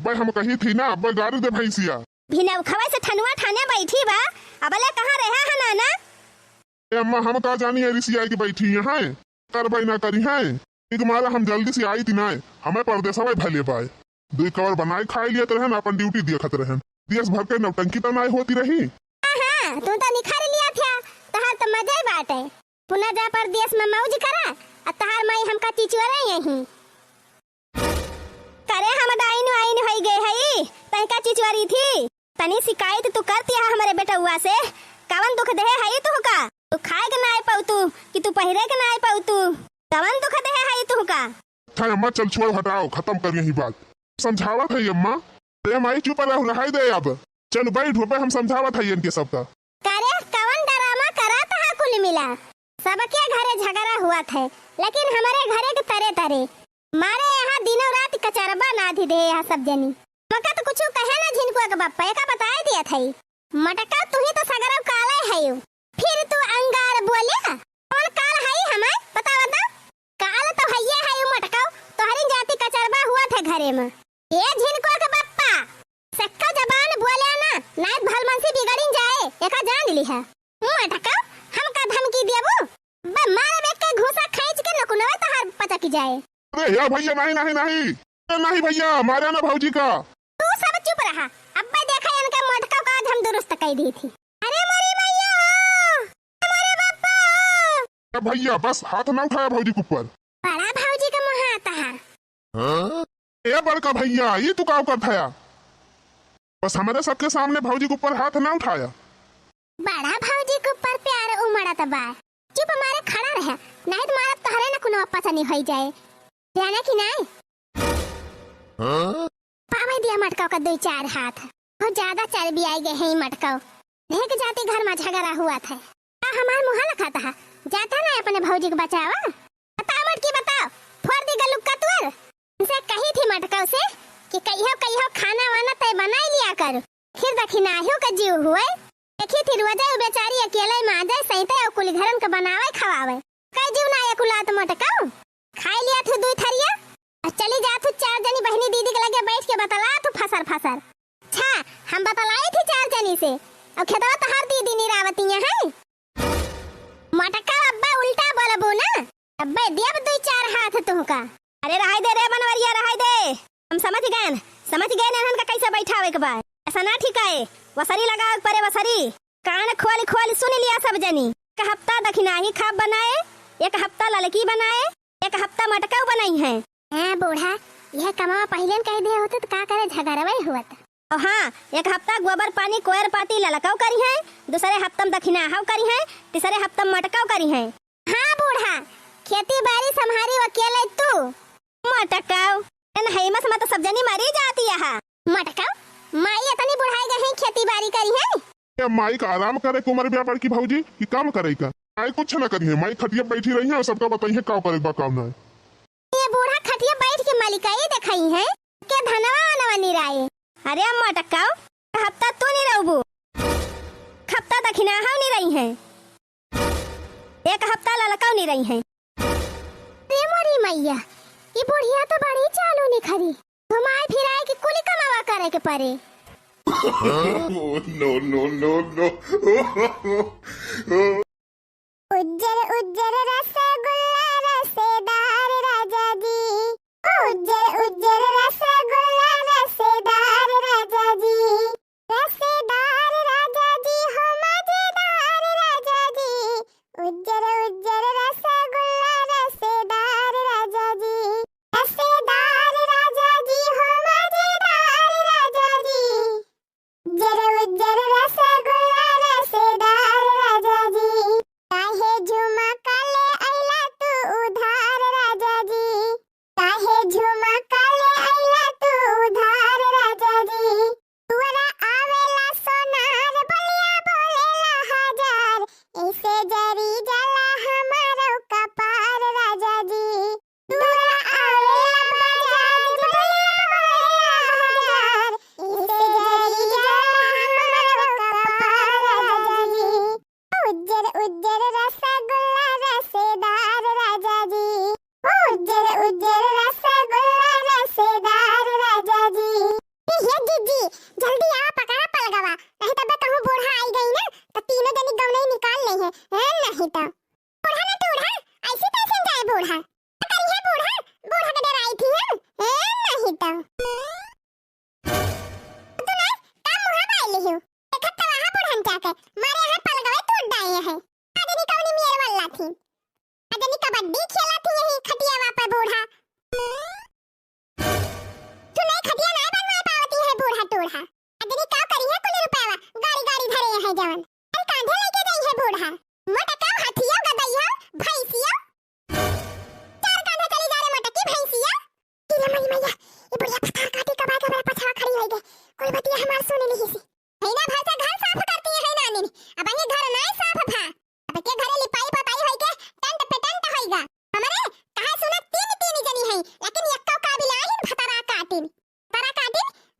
भाई हम कही थी ना अब गाड़ी दे भैंसिया भिनव खवाई से ठनुआ ठाने बैठी बा अबले कहां रहा है नाना। ए अम्मा हम का जानी है रिसिया की बैठी है कर भाई ना करी है एक मारा हम जल्दी से आई थी ना हमें परदेसा भाई भले पाए दो कवर बनाए खाई लिया तो रहन अपन ड्यूटी देखत रहन देश भर के नौटंकी तो नहीं होती रही। हां तू तो निखार लिया था तहार तो मजा ही बात है पुनः जा परदेश में मौज करा तहार माई हमका चिचुरे यही करे हम डाइन वाइन होई गए हई तहका चिचुरी थी तनी शिकायत तू करती है हमारे बेटा हुआ से कवन दुख दे हई तू का तू खाए के नाय पाऊ तू कि तू पहिरे के नाय पाऊ तू कवन दुख दे हई तू का। था अम्मा चल छोड़ हटाओ खत्म कर यही बात समझावत है अम्मा रे माई चुप रह रहाई दे अब चल बैठ हो हम समझावत है इनके सबका करे कवन डरामा करा था कुल मिला सबके घरे झगड़ा हुआ था लेकिन हमारे घरे के तरे तरे मारे यहाँ दिनों रात कचरबा ना थी दे यहाँ सब जनी मका तो कुछ कहे ना झिनको के बापा का बता दिया था मटका तू ही तो सगरा काला है फिर तू अंगार बोले कौन काल है हमें बता काल तो हैया है मटका तोहरी जाति कचरबा हुआ था घरे में ये झिनको के बापा सक्का जबान बोले ना नाइट भलमनसी बिगड़िन जाए एका जान ली है मटका हमका धमकी देबो बे मारे बेट के घुसा खींच के नकुनो तहार पचक जाए। अरे यार भैया नहीं भैया मारा ना भौजी का तू सब चुप रहा अब देखा इनका मटका का हम दुरुस्त कर दी थी। अरे मोरे भैया मोरे बापा भैया बस हाथ ना उठाया भौजी के ऊपर बड़ा भौजी का मुंह आता है ए बड़का भैया ये तू का करता है बस हमारे सबके सामने भौजी के ऊपर हाथ ना उठाया। बड़ा भौजी के ऊपर प्यार उमड़ा तबा चुप मारे खड़ा रहे नहीं तो मारा तहरे ना कोनो पता नहीं होई जाए जाने की नहीं पावे दिया मटकाव का दो चार हाथ बहुत ज्यादा चर्बी आई गए हैं मटकाव देख जाते घर में झगड़ा हुआ था हमार मुंह लखा था जाता ना अपने भौजी को बचावा बता मटकी बताओ फोड़ दी गलुक्का तुअर से कही थी मटकाव से कि कहियो खाना वाना तय बनाई लिया कर फिर दखिनाहियो का जीव हुए देखी थी रोजा बेचारी अकेले में आ जाए सहिते और कुल घरन के बनावे खवावे कई जीव ना एकुलात मटकाओ खाई लिया तू दू थरिया चली जा तू चार जनी बहनी दीदी के लगे बैठ के बतला तू फसर अच्छा हम बतलाई थी चार जनी से और खेतवा तहार दीदी नीरावतियां है मटका अब्बा उल्टा बोलबो ना अब्बा देब दू चार हाथ तुमका। अरे रहाई दे रे बनवरिया रहाई दे हम समझ गए नहन का कैसे बैठावे के बाद ऐसा ना ठीक है वसरी लगा परे वसरी कान खोल सुन लिया सब जनी एक हफ्ता दखिनाही खाब बनाए एक हफ्ता ललकी बनाए एक हफ्ता मटका बनाई है। बूढ़ा यह कमा पहले कह दिया होते तो का करे झगड़वा हुआ था और हाँ, एक हफ्ता गोबर पानी कोयर पाती ललकाव करी है, दूसरे हफ्ता में दखिनाहाव करी है, तीसरे हफ्ता में मटकाव करी है। हाँ बूढ़ा, खेती बाड़ी संभारी अकेले तू। मटकाव हेमस में तो सब जनी मरी जाती है। मटकाव माई इतनी बुढ़ाई गई खेती बाड़ी करी है। ये माई का आराम करे कुमार व्यापार की भौजी की काम करे का। माई कुछ न करी है, माई खटिया बैठी रही है और सबका बताइए का करे बा काम ना। ये बूढ़ा खटिया बैठ के मालिकाई दिखाई है के धनवा नवा निराए। अरे मटकाव हफ्ता तू नहीं रहबू, हफ्ता दखिनाहाव नहीं रही है, एक हफ्ता ललकाव नहीं रही है। रे मोरी मैया, ये बुढ़िया तो बड़ी चालू निखरी, घुमाए फिराए की कुली कमावा करे के परे। no. उज्जर उज्जर रसगुल्ला रसेदार राजा जी, उज्जर उज्जर रसगुल्ला रसेदार राजा जी, रसेदार राजा जी हो मजेदार राजा जी, उज्जर उज्जर रसगुल्ला रसेदार राजा जी, रसेदार राजा जी हो मजेदार राजा जी, उज्जर उज्जर रसगुल्ला रसेदार राजा जी, काहे झुमका ले आइला तू उधार राजा जी, काहे झुमका ले आइला तू उधार राजा जी, तुअरा आवेला सोनार बलिया बोलेला हजार, ऐसे जरी जला हमारो कपार राजा जी, तुअरा आवेला बजाज बलिया बोलेला हजार, ऐसे जरी जला हमारो कपार राजा जी, उज्जर उज्जर रसगुल्ला रसेदार राजा जी, उज्जर उज्जर रसगुल्ला रसेदार राजा जी। ये जीजी जल्दी आ पकड़ा पलगवा, नहीं तो मैं कहूँ बूढ़ा आई गई ना तो तीनों जनी गौने निकाल ले है नहीं तो बूढ़ा ना बूढ़ा ऐसे कैसे जाए बूढ़ा करिए बूढ़ा बूढ़ा के डराई थी नहीं तो तू ना काम मुहा बाई लियो एक हफ्ता वहां बूढ़ा जाके मारे है पलगवा टूट डाए है। आदमी कौनी मेरे वाला थी, आदमी कबड्डी खेला थी यही खटिया वापे बूढ़ा। तू नहीं खटिया नहीं बनवा पावती है बूढ़ा टूढ़ा, आदमी का करी है कुल रुपया गाड़ी गाड़ी धरे है जवन अन कांधे लेके गई है बूढ़ा, मोटका हाथिया गदैया भैंसिया चार कांधे चली जा रे मोटकी भैंसिया। कि रे मैया ये बुढ़िया पत्थर काटी कबा के मेरे पछवा खड़ी हो गई, कोई बतिया हमार सुने नहीं सी है ना। भैंसा घर साफ करती है नानी ने, अब ये घर नहीं साफ भा, अब के घरे लिपाई पोताई होई के टंट पे टंट होईगा। हमरे कहा सुना तीन तीन जनी है लेकिन यक्का काबिल आहिन भतरा काटिन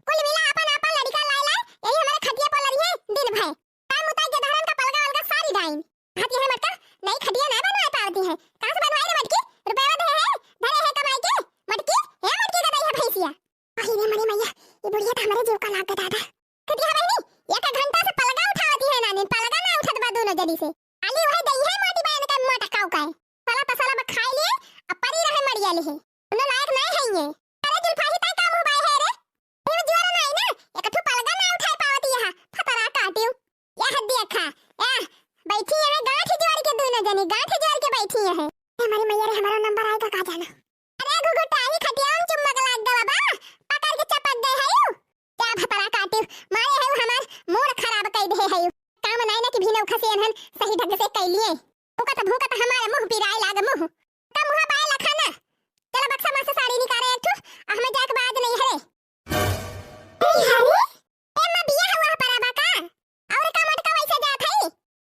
कुल मिला अपन अपन लड़का लाइला यही हमारे खटिया पर लड़ी है दिन भर टाइम उताई के धरन का पलगा वलगा सारी डाइन हाथी है मटका नहीं खटिया ना बनवा पाती है। कहां से बनवाए रे मटकी, रुपया धरे है कमाई के मटकी है मटकी का नहीं है भैंसिया। अरे रे मरी मैया ये बुढ़िया तो हमारे जीव का लाग दादा खटिया बहनी एक घंटा से पलगा उठावती है नानी, पलगा ना उठत बा दोनों जदी से आली वही दई है मोटी बहन का मटकाव का साला पसाला में खाई लिए अब परी रहे मरिया ले है उन लायक नहीं है ये। अरे जुल्फाही ता काम हो बाय है रे ये जोरा नहीं ना एक ठो पलगा ना उठाई पावती है फतरा काटियो ये हद देखा ए बैठी है गांठ जोड़ के दोनों जनी गांठ जोड़ के बैठी है। हमारी मैया रे हमारा नंबर आएगा का जाना। अरे घुघुटा ही खटिया में चुम्मा लाग दे बाबा पकड़ के चपक दे है यू क्या फतरा काटियो मारे है हमार मूड खराब कर दे है काम नहीं ना कि भीनौ खसे हन सही ढंग से कर लिए भूखा तो हमारे मुंह पिराए लाग मुंह का मुंह बाय लखा ना। चलो बक्सा में से साड़ी निकाले एक ठो हमें जाके बाद नहीं हरे ए मैं बिया हुआ पराबा का और का मटका वैसे जात है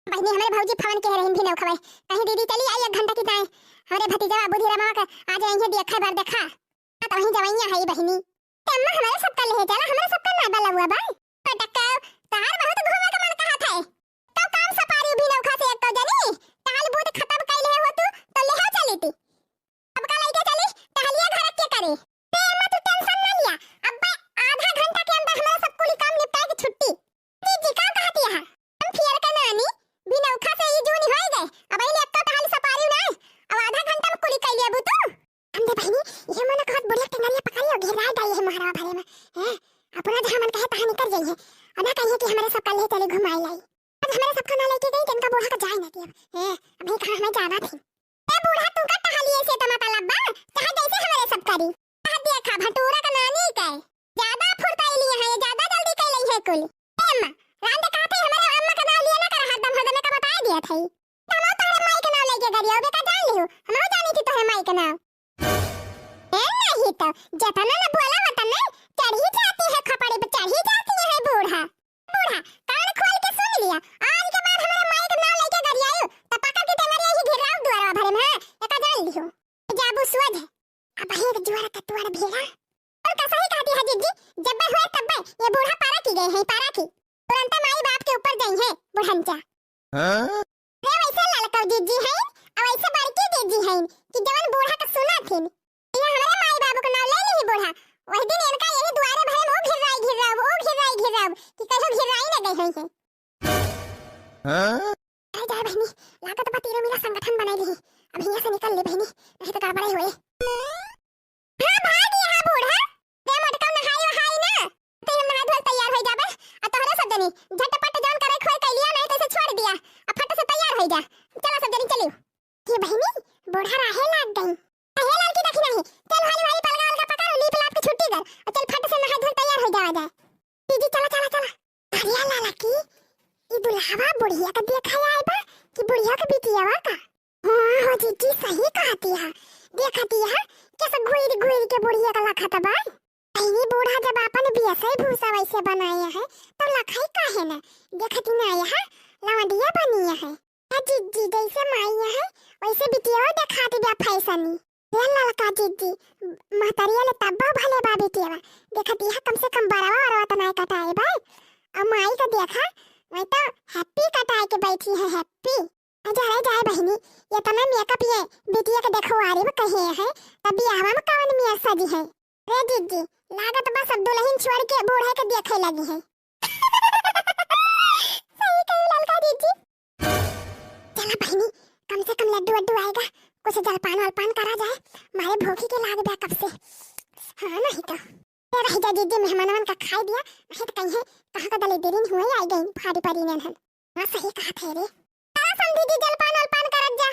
बहनी हमारे भौजी फवन के रहिन भीनौ खवाए कहीं दीदी चली आई 1 घंटा की दाएं हमारे भतीजा बुढ़ी रमा का आ जाएंगे देखा बार देखा तो वहीं जवाइयां है बहनी अम्मा हमारे सबका ले चला हमारे सबका ना बला हुआ भाई पटका तार बहुत घूमे का मन कहा था तो काम सपारी भी नौखा से एक तो जनी ताल बूत खत्म कैले हो तो ले चली थी अब का लेके चली टहलिया घर के करे ते अम्मा तू टेंशन ना लिया अब आधा घंटा के अंदर हमारा सब कुल काम निपटा के छुट्टी जी का कहती है हम फिर का नानी भी नौखा से ये जूनी हो गए अब ये एक तो टहल सपारी ना अब आधा घंटा में कुली कैले अब तू हमने बहनी ये मन बहुत बढ़िया टंगरिया पकड़ी और घेरा डाली है महारावा भरे में हैं अपना जहां मन कहे तहां निकल जाइए और ना कहिए कि हमारे सबका ले चले घुमाई लाई आज हमारे सबका ना लेके गई जिनका बूढ़ा का जाए ना दिया हैं अभी कहां हमें जाना थी ए बूढ़ा तू का टहलिए से तो मतलब बा चाहे जैसे हमारे सब करी कह देखा भटूरा का नानी का ज्यादा फुर्ताई लिए है ज्यादा जल्दी कुल अम्मा रात कहा थे हमारे अम्मा का नाम लिया ना कर हरदम हरदम का बता दिया था हम तोरे माई के नाम लेके गरिया बेटा जान लियो हम जानी थी तोरे माई के नाम ए नहीं तो जतना ना बोला वतन ने चढ़ ही जाती है खपड़ी पे चढ़ ही जाती है बूढ़ा बूढ़ा कान खोल के सुन लिया आज के बाद हमारे माई के नाम लेके गरिया आयो तो पकड़ के तेरे ही घेराव द्वारा भरे में एका जान लियो जाबू सुअज है अब एक जुआर का तुआर भेड़ा और कैसा ही कहती है जीजी जब हुए तब ये बूढ़ा पारा की गए हैं पारा की तुरंत माई बाप के ऊपर गई है बुढ़ंचा हाँ? रे वैसे ललका जीजी है और वैसे बड़की जीजी है कि जवन बूढ़ा का सुना थी ये हमारे माई बाबू का नाम ले ली बूढ़ा वही दिन इनका यही द्वारे भरे वो घिराई कि कहो घिराई न गई है हाँ? अरे जा बहनी लागत बा तेरे मेरा संगठन बनाई ली अब यहां से निकल ले बहनी नहीं तो गड़बड़ाई होए हां भाग यहां बूढ़ा दे मटका नहाई वहाई ना ते हम नहा धोल तैयार हो जाबे आ तोहरा सब जनी झटपट जान करे खोल के लिया नहीं तो इसे छोड़ दिया अब फट से तैयार हो जा चलो सब जनी चलियो ये बहनी बूढ़ा राहे लाग गई राहे लाल की देखी नहीं चल हाली वाली पलगा अलगा पकड़ लीप लाप के छुट्टी कर और चल फट से नहा धोल तैयार हो जावा जाए दीदी चला चला चला हरिया लाला की ये दुल्हावा बुढ़िया का देखा आए बा कि बुढ़िया का बिटियावा का हां हो जीजी सही कहती है देखती है कैसे घुइर के बुढ़िया का लखा था भाई पहली बूढ़ा जब अपन भी ऐसे भूसा वैसे बनाया है तो लखाई काहे ना देखती ना है लवंडिया बनी है जीजी जैसे माई है वैसे बिटिया दिखाती बा फैशनी ये लड़का जीजी महतरिया ले तब्बा भले बा बिटिया देखती है कम से कम बरावा और तना कटाए भाई और माई का देखा मैं तो हैप्पी कटाए के बैठी है हैप्पी जाए बहनी ये तना मेकअप ये बिटिया के देखो आ रही वो कहे है तब बियाहवा में कौन मियां सजी है रे जीजी लागत बस अब दुल्हन छोड़ के बूढ़े के देखे लगी है सही कही ललका जीजी चला बहनी कम से कम लड्डू वड्डू आएगा कुछ जलपान वलपान करा जाए मारे भूखी के लाग बैकअप से हाँ नहीं तो ये रह जा जीजी मेहमानवन का खाई दिया नहीं तो कहीं है कहाँ का दले देरी हुए आई गई भारी परी ने हाँ सही कहा थे रे समझी जी जलपान वलपान करत जा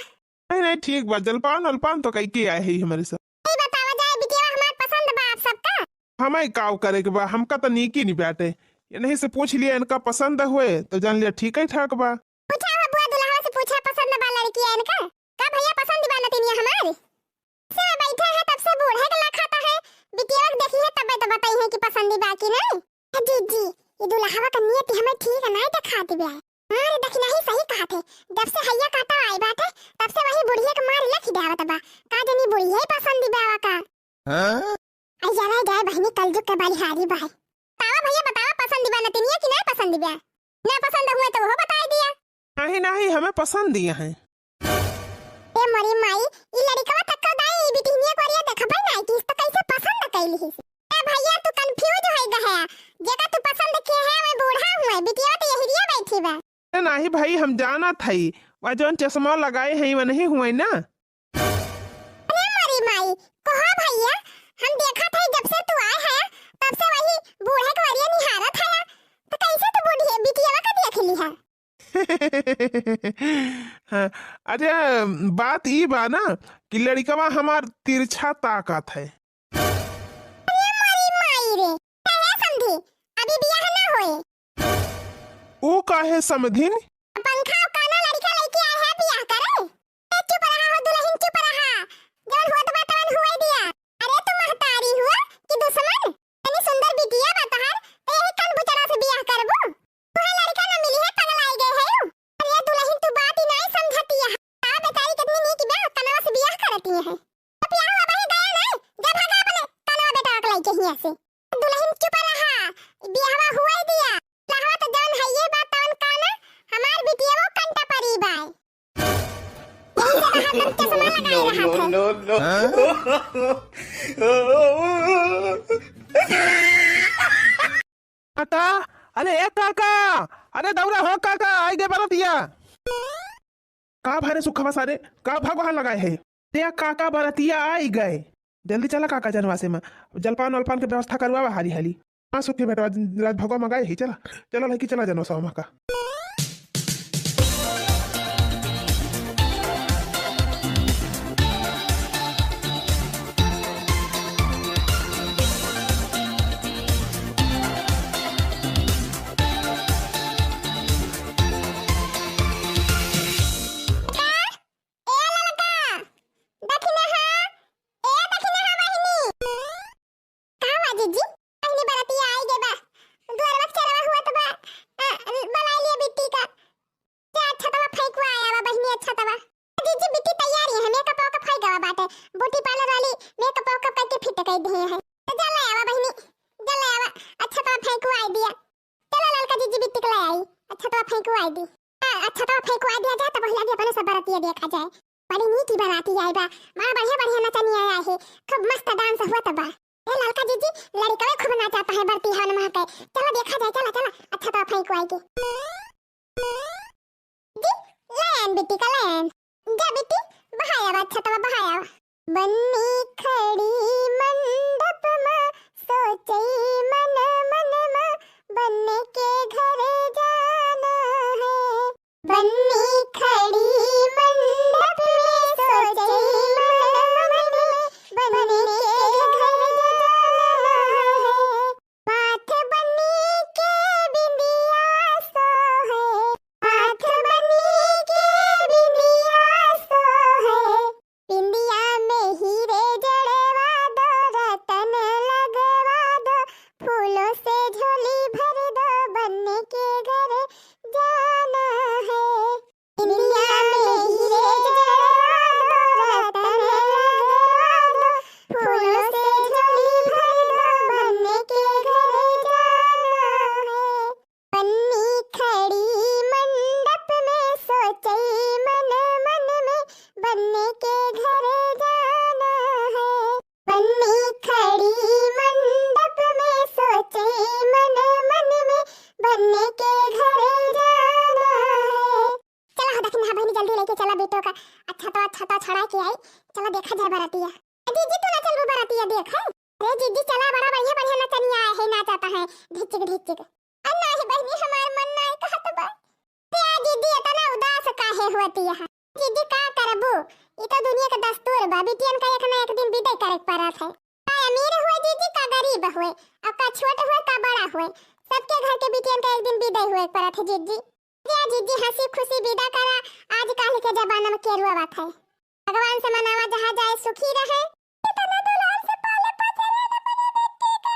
नहीं ठीक बा जलपान वलपान तो कई के आए है हमारे साथ नहीं बतावा जाए बिटिया हमार पसंद बा आप सबका हमें काव करे के बा हमका तो नीक ही नहीं बैठे ये नहीं से पूछ लिया इनका पसंद हुए तो जान लिया ठीक है ठाक बा पूछा है बुआ दुल्हा से पूछा पसंद बा लड़की है इनका का भैया पसंद बा नतिनिया हमारे से बैठे हैं तब से बूढ़े के लखाता है बिटिया देखी है तब तो बताई है कि पसंद बा कि नहीं जी ये दुल्हा का नियत हमें ठीक नहीं दिखाती बा हां देखना ही सही कहा थे जब से हैया काटा आई बात है तब से वही बुढ़िया के मार लखी दावत बा का जनी बुढ़िया ही पसंद बावा का हाँ? आई जाए बहनी कलजुग के बलिहारी बा तावा भैया बतावा पसंद बा नतिनिया कि नहीं पसंद बा ना पसंद हुए तो वो बता दिया नहीं हमें पसंद दिया है ए मरी माई ई लड़कवा तक दाई बिटिनिया कोरिया देखबे ना कि तो कैसे पसंद कैली है ए भैया तू कंफ्यूज होई गया जेका तू पसंद के है मैं बूढ़ा हुआ बिटिया तो यही रिया बैठी बा नहीं भाई हम जाना था ही वह जो चश्मा लगाए हैं वो नहीं हुए ना अरे मरी माई कहा भैया हम देखा था जब से तू आया है तब से वही बूढ़े को वरिया निहारा था तो कैसे तू बूढ़ी बिटिया का देख ली है हाँ, अरे बात ये बा ना कि लड़कवा हमार तिरछा ताकत है अरे मरी माई रे है समझी अभी बियाह ना होए वो काहे समधिन पंखा काना लड़का लेके आए है बियाह करे चुप रहा हो दुल्हन चुप रहा जवन होत बा तवन हुए दिया अरे तू महतारी हुआ कि दुश्मन इतनी सुंदर बिटिया बताहर ते ही कन बुचड़ा से बियाह करबो तुहे लड़का न मिली है पगलाई गए है अरे दुल्हन तू बात ही नहीं समझती है आ बेचारी कितनी नीक बे कनवा से बियाह करती है अब बियाह हुआ भाई गया नहीं जा भागा अपने कनवा बेटा अकलाई के हिया से दुल्हन चुप रहा बियाहवा हुए दिया लहवा तो जवन है ये बात तवन काना हमार बिटिया वो कंटा परी बाय no. काका अरे एक काका अरे दौड़ा हो काका आई गए बरतिया का भारे सुखवा सारे का भगवान लगाए है ते काका बरतिया आई गए जल्दी चला काका जनवासे में जलपान वलपान की व्यवस्था करवा हारी हाली हाँ सुखे बेटा राज भगवा मंगाए ही चला चला लड़की चला जनवासा का तो फेंकवा दी। अच्छा तो फेंकवा दिया जाए तो पहले भी अपने सब बरातिया देखा जाए। बड़ी नीक की बराती आई बा, बड़ा बढ़िया बढ़िया नचनिया आया है, खूब मस्त डांस हुआ तबा। ये लड़का जीजी लड़का खूब नाचाता है बरती हवन में के। चलो देखा जाए, चला चला। अच्छा तो फेंकवा दी जी। लैन बेटी का लैन जा बेटी, बहाया अच्छा तो बहाया। बन्नी खड़ी मंडप में सोचे मन मन में, बन्ने के घर जाना है। बन्नी खड़ी मंडप में सोचे मन मन में, बन्ने के घर जाना है। माथ बन्नी के बिंदिया सो है, माथ बन्नी के बिंदिया सो है। बिंदिया में हीरे जड़वा दो, रतन लगवा दो, फूलों से झोली भर दो, बन्ने के घर जाना है। बिंदिया में हीरे जड़वा दो, रतन लगवा दो, फूलों से झोली भर दो, बन्ने के घर जाना है। बन्नी खड़ी मंडप में सोचे मन मन में, बन्ने के घर जाना है। बन्नी खड़ी मंडप में सोचे मन मन में, बन्ने के घर जाना है। चला हो दक्षिण बहनी जल्दी लेके चला बेटों का। अच्छा तो छड़ा के आई। चला देखा जाए बरातिया। जीजी तू ना चल वो बरातिया देख। अरे जीजी चला, बड़ा बढ़िया बढ़िया नचनिया आया है, नाचाता है ढिचक ढिचक। अन्ना है बहनी हमार मन ना कहत बा। ते जीजी इतना उदास काहे होती है? जीजी का करबू, ये तो दुनिया का दस्तूर बा। बिटियन का एक ना एक दिन विदाई करे पड़त है। का अमीर हुए जीजी का गरीब हुए, अब का छोट हुए का बड़ा हुए, सबके घर के बिटियन का एक दिन विदाई हुए पड़त है जीजी। या जीजी हंसी खुशी विदा करा। आजकल के जमाना में केरुआ बात है। भगवान से मनावा जहाँ जाए सुखी रहे। इतना दुलार से पाले पाले रहना पड़े बेटी का।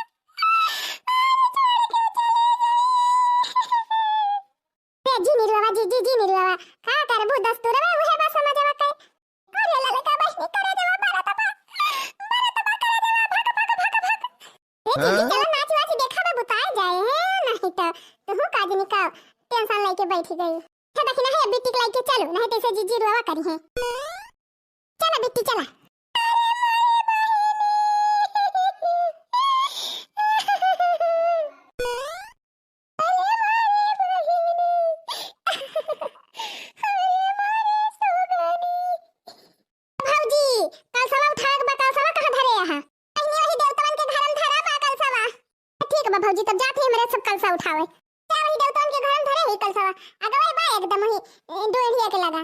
जी निर्वावा जी निर्वावा का करबू दस्तूर में उहे बस समझवा के। अरे ललका बहनी करे देवा बारा तबा करे देवा भाग भाग भाग भाग। ए जी चलो नाच वाच देखा में बुताए जाए हैं, नहीं तो तू काजनी का टेंशन लेके बैठी गई। अच्छा देखना है बेटी के लेके चलो, नहीं तो ऐसे जीजी रुआ करी है। चला बेटी चला। भौजी तब जाते हैं मेरे सब कलसा उठावे। क्या वही देवतान के घर धरे ही कलसा अगवे बा एकदम ही डोलिया के लगा।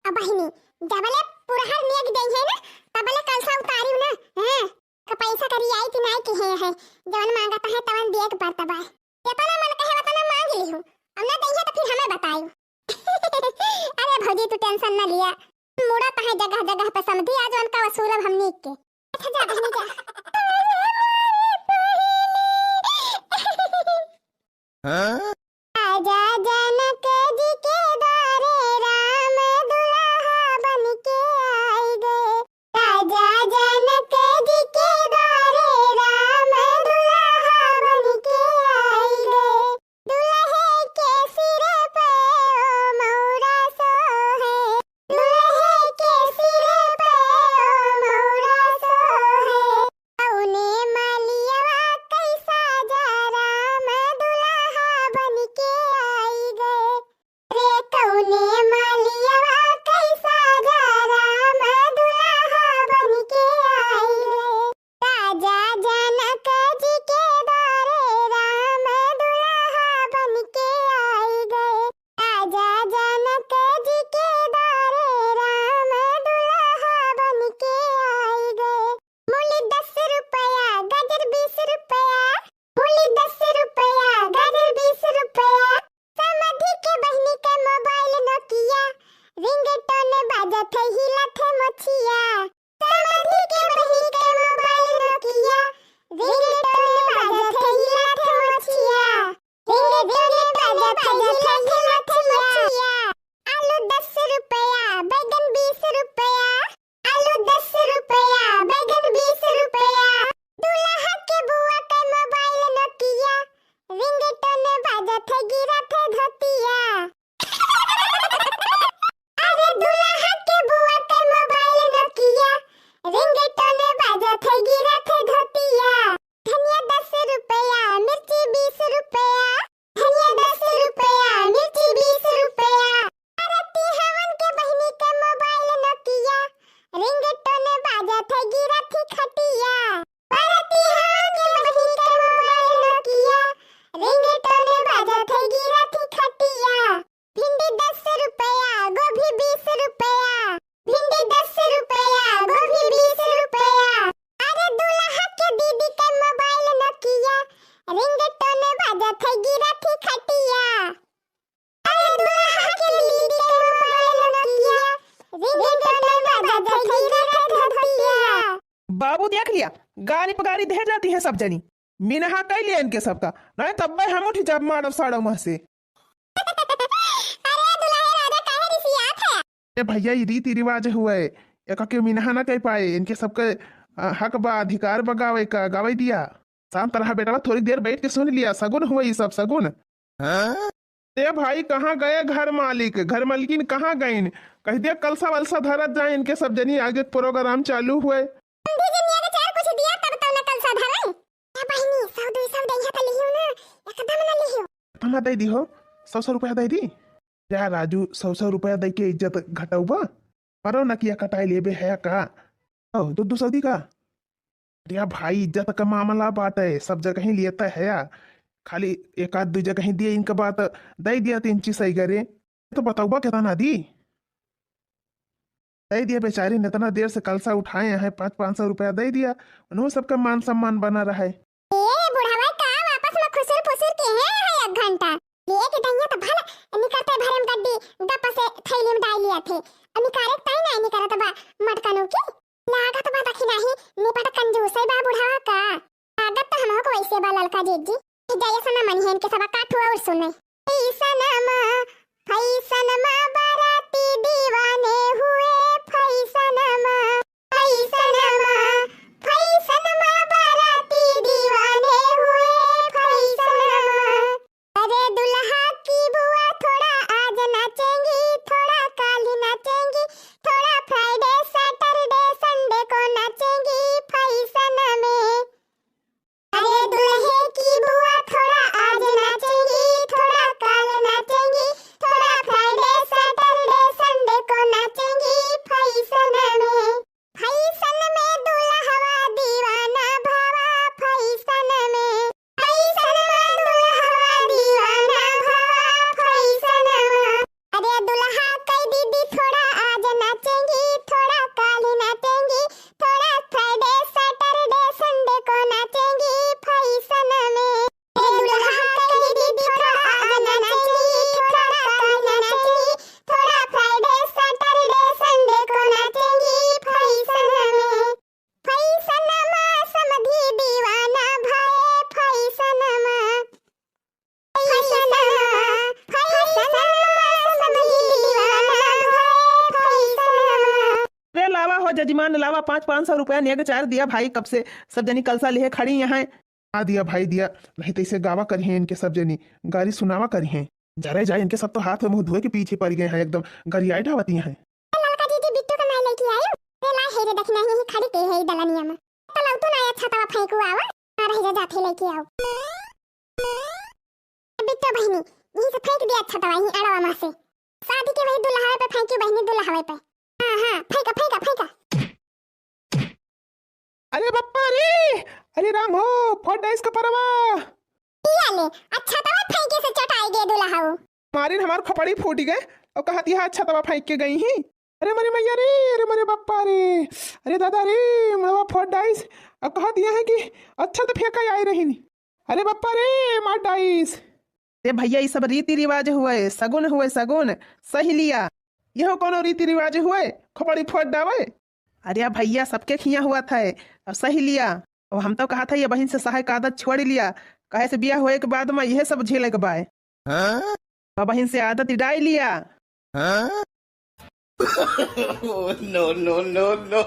अब बहिनी जबले पुरहर नेक देई है ना, तबले कलसा उतारियो ना। हैं का पैसा करी आई कि नहीं कि है जवन मांगता है तवन दिए के पड़ता बा। जितना मन कहे उतना मांग ली हूं, अब ना दइया तो फिर हमें बताइयो। अरे भौजी तू टेंशन ना लिया, मुड़ा तो है जगह जगह पे समझी आज उनका वसूल अब हमनी के। अच्छा जा बहिनी जा। हाँ? आजा जनक जी के द्वारे राम दुल्हा बन के आए गए। राजा जनक जी के द्वारे राम दुल्हा बन के आए गए। दुल्हे के सिर पे ओ मौरा सो है, दुल्हे के सिर पे ओ मौरा सो है। औने मालिया कैसा जा राम दुल्हा बन के आई गए। रे कौने मालिया कैसा जा राम दुल्हा बन के आई गए। राजा जनक जी के द्वारे राम दुल्हा बन के आई गए। राजा जनक जी के द्वारे राम दुल्हा बन के आई गए। मूली 10 रुपया गाजर 20 रुपया, मूली 10 रुपया गाजर 20 रुपया। समधि के बहनी के मोबाइल नोकिया, रिंगटोन बाजत है हिलत है मोछिया। समधि के बहनी के मोबाइल नोकिया, रिंगटोन बाजत है हिलत है मोछिया। रिंगटोन बाजत है हिलत है मोछिया। आलू 10 रुपया बैगन 20 रुपया, आलू 10 रुपया बैगन 20 रुपया। दूल्हा के बुआ के मोबाइल नोकिया, रिंगटोन बाजत है गिरत है धोतिया। रिंगटोन बाजत है गिरत ही खटिया अरे दुल्हा के लिए मोबाइल नोकिया रिंगटोन बाजत है गिरत है खटिया। बाबू देख लिया, गाड़ी पे गाड़ी दे जाती है सब जनी, मिनहा कह लिया इनके सबका, नहीं तब मैं हम उठी जब मारब साड़ो मुँह से। अरे दुल्हा राजा काहे रिसियात है? ए भैया ये रीति रिवाज हुआ है, एक के मिनहा ना कह पाए, इनके सबके हक बा अधिकार बगावे का गावे दिया। शाम तरह बेटा थोड़ी देर बैठ के सुन लिया, सगुन हुआ ये सब सगुन। ए भाई कहाँ गए घर मालिक, घर मालकिन कहाँ गए? कह दिया कलसा वलसा धरत जाए, इनके सब जनी आगे प्रोग्राम चालू हुए। दुनिया के चार कुछ दिया तब तो नकल साधारण या बहिनी सौ दो सौ दैया त लिहियो ना एकदम ना लिहियो। हम दे दी हो 100 रुपया दे दी या राजू, 100 रुपया दे के इज्जत घटाऊबा परो न किया कटाई लेबे है का ओ 200 दी का। या भाई इज्जत का मामला बात है, सब जगह ही लिया है या खाली एक आध दो जगह ही दिए, इनका बात दे दिया 3 चीज सही करे तो बताऊबा कितना दी दे दिया बेचारी ने, इतना देर से कलसा उठाए हैं, 500 रुपया दे दिया, उन्होंने सबका मान सम्मान बना रहा है। ए बुढ़ावा का वापस में खुसर फुसर के है 1 घंटा लिए के दैया त भला निकलते भरम गड्डी दप से थैली में डाल लिया थे निकारे तई ना निकारा त बा मटकनो की लागत बा दखी नहीं निपट कंजूस है बा बुढ़ावा का आदत तो हमको वैसे बा ललका जीजी जय सना मन है इनके सब काठ हुआ और सुने फैसनमा बाराती दीवाने हुए फैसनमा बाराती दीवाने हुए फैसनमा। अरे दुल्हा की बुआ थोड़ा आज नाचेंगी थोड़ा काली नाचेंगी थोड़ा फ्राइडे सैटरडे संडे को नाचेंगी फैशन में। अरे दुल्हे की बुआ थोड़ा आज नाचेंगी थोड़ा काल नाचेंगी थोड़ा फ्राइडे सैटरडे संडे को नाचेंगी फैशन में। फैशन में दुल्हवा दीवाना भावा फैशन में दुल्हवा दीवाना भावा फैशन में। अरे दुल्हा कई दीदी थोड़ा आज नाचेंगी थोड़ा काली नाचेंगी थोड़ा फ्राइडे सैटरडे संडे को नाचेंगी फैशन में। अरे दुल्हा कई दीदी थोड़ा आज नाचेंगी थोड़ा काली नाचेंगी थोड़ा फ्राइडे सैटरडे संडे को नाचेंगी फैशन में। फैशन में समधी दीवाना भाए फैशन में समधी दीवाना भाए फैशन में। रे लावा हो जजमान लावा, 500 रुपया नेग 4 दिया भाई, कब से सब जनी कलसा लिए खड़ी यहाँ आ दिया भाई दिया, नहीं तो इसे गावा करी है इनके सब जनी, गाड़ी सुनावा करी है जरे जाए, इनके सब तो हाथ में मुंह धोए के पीछे पड़ गए हैं, एकदम गरियाई ढावती हैं। ललका दीदी बिट्टू का नाम लेके आयो रे ला हेरे देखना ही खड़ी के है दलनिया में तलाव तो ना अच्छा तवा फेंकू आवा आ रही जा जाते लेके आओ बिट्टू बहनी यही से फेंक दिया अच्छा तवा ही अड़वा में से शादी के वही दुल्हा पे फेंकी बहनी दुल्हा पे। हां फेंका फेंका फेंका। अरे बप्पा रे, अरे राम हो फोड़ इसका परवा पिया ले अच्छा तवा फेंके से चटाई गए दुल्हा हो मारिन हमार खपड़ी फूट गए और कहती है अच्छा तवा फेंक के गई ही। अरे मरे मैया रे, अरे मरे बप्पा रे, अरे दादा रे मरवा फोड़ डाइस और कहा दिया है कि अच्छा तो फेंका आई रही नहीं। अरे बप्पा रे मार डाइस। अरे भैया ये सब रीति रिवाज हुए, सगुन हुए सगुन सही लिया, यह कोनो रीति रिवाज हुए खपड़ी फोड़ डावे। अरे भैया सबके खिया हुआ था अब सही लिया, और हम तो कहा था ये बहन से सहाय का आदत छोड़ लिया, कहे से बिया होए के बाद में यह सब झेले के बाय और बहन से आदत डाल लिया। no, no, no, no.